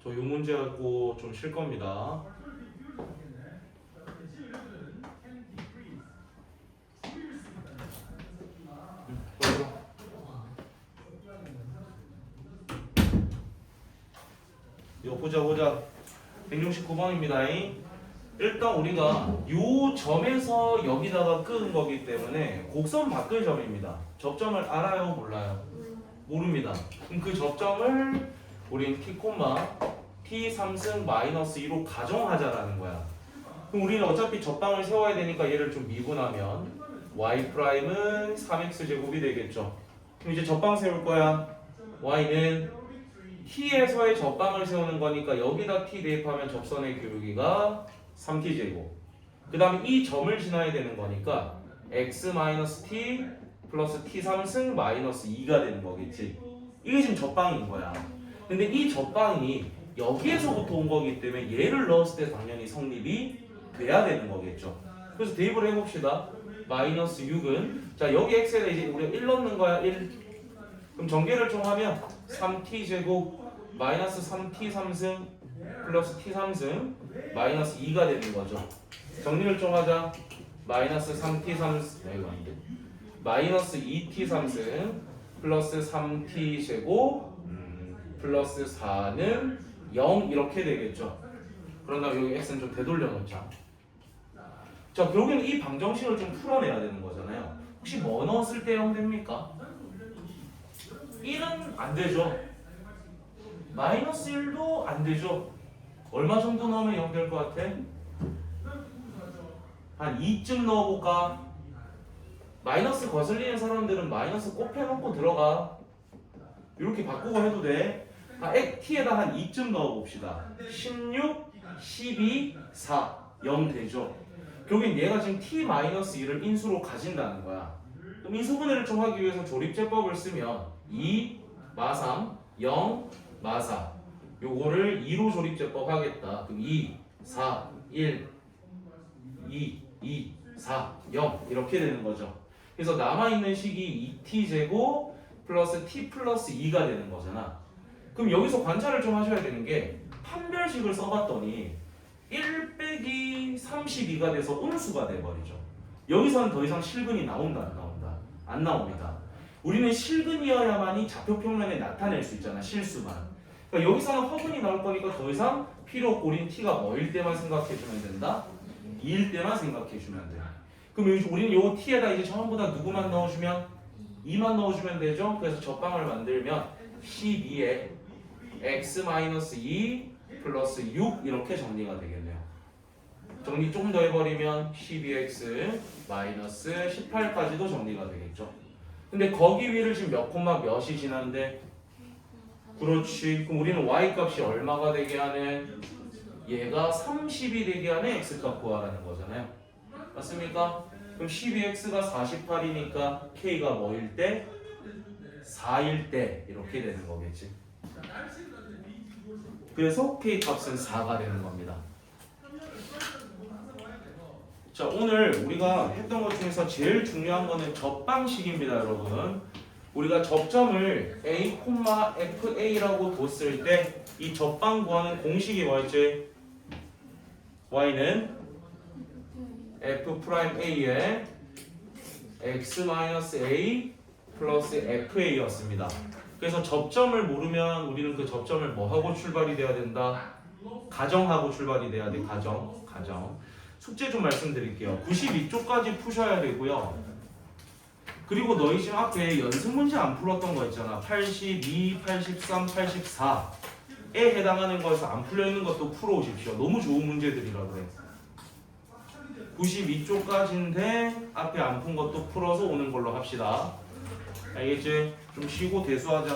저 요 문제 갖고 좀 쉴 겁니다. 이거 보자. 169번입니다. 일단 우리가 요 점에서 여기다가 끄는 거기 때문에 곡선 바꿀 점입니다. 접점을 알아요? 몰라요? 모릅니다. 그럼 그 접점을 우린 t, t 3승 마이너스 2로 가정하자라는 거야. 그럼 우리는 어차피 접방을 세워야 되니까 얘를 좀 미분하면 y 프라임은 3x제곱이 되겠죠. 그럼 이제 접방 세울 거야. y는 t에서의 접방을 세우는 거니까 여기다 t 대입하면 접선의 기울기가 3t제곱. 그 다음에 이 점을 지나야 되는 거니까 x-t 플러스 t 3승 마이너스 2가 되는 거겠지. 이게 지금 접방인 거야. 근데 이 접방이 여기에서부터 온 거기 때문에 얘를 넣었을 때 당연히 성립이 돼야 되는 거겠죠. 그래서 대입을 해봅시다. 마이너스 6은 자 여기 x에다 이제 우리가 1 넣는 거야. 1. 그럼 전개를 좀 하면 3t제곱 마이너스 3t 3승 플러스 t 3승 마이너스 2가 되는 거죠. 정리를 좀 하자. 마이너스 3t 3승 이거 아닌데 마이너스 2t 3승 플러스 3t 제곱 플러스 4는 0 이렇게 되겠죠. 그런 다음에 여기 x는 좀 되돌려 놓자. 자 결국에는 이 방정식을 좀 풀어내야 되는 거잖아요. 혹시 뭐 넣었을 때 0 됩니까? 1은 안 되죠. 마이너스 1도 안 되죠. 얼마 정도 넣으면 0 될 것 같아? 한 2쯤 넣어볼까? 마이너스 거슬리는 사람들은 마이너스 곱해놓고 들어가. 이렇게 바꾸고 해도 돼. t에다 한 2쯤 넣어봅시다. 16, 12, 4, 0 되죠. 결국엔 얘가 지금 t-1을 인수로 가진다는 거야. 그럼 인수분해를 좀 하기 위해서 조립제법을 쓰면 2, 마3, 0, 마4 요거를 2로 조립제법 하겠다. 그럼 2, 4, 1, 2, 2, 4, 0 이렇게 되는 거죠. 그래서 남아있는 식이 2t제곱 플러스 t 플러스 2가 되는 거잖아. 그럼 여기서 관찰을 좀 하셔야 되는 게 판별식을 써봤더니 1 빼기 32가 돼서 음수가 돼버리죠. 여기서는 더 이상 실근이 나온다 안 나온다? 안 나옵니다. 우리는 실근이어야만이 좌표평면에 나타낼 수 있잖아. 실수만. 그러니까 여기서는 허근이 나올 거니까 더 이상 필요 없고 우린 t가 뭐일 때만 생각해주면 된다? 2일 때만 생각해주면 돼. 그럼 우리는 요 t에다 이제 전부 다 누구만 넣어주면? 2만 넣어주면 되죠? 그래서 접방을 만들면 12에 x-2 플러스 6 이렇게 정리가 되겠네요. 정리 좀 더 해버리면 12x 마이너스 18까지도 정리가 되겠죠. 근데 거기 위를 지금 몇 콤마 몇이 지난데? 그렇지. 그럼 우리는 y 값이 얼마가 되게 하는? 얘가 30이 되게 하는 x 값 구하라는 거잖아요. 맞습니까? 그럼 12x가 48이니까 k가 뭐일 때? 4일 때 이렇게 되는 거겠지. 그래서 k 값은 4가 되는 겁니다. 자 오늘 우리가 했던 것 중에서 제일 중요한 거는 접방식입니다, 여러분. 우리가 접점을 a, fa라고 뒀을 때 이 접방 구하는 공식이 뭐였지? y는 f'a에 x-a 플러스 fa였습니다. 그래서 접점을 모르면 우리는 그 접점을 뭐하고 출발이 돼야 된다? 가정하고 출발이 돼야 돼. 가정. 숙제 좀 말씀드릴게요. 92쪽까지 푸셔야 되고요. 그리고 너희 지금 앞에 연습 문제 안 풀었던 거 있잖아. 82, 83, 84에 해당하는 거에서 안 풀려있는 것도 풀어오십시오. 너무 좋은 문제들이라 그래. 92쪽까지인데 앞에 안 푼 것도 풀어서 오는 걸로 합시다. 알겠지? 좀 쉬고 대수하자.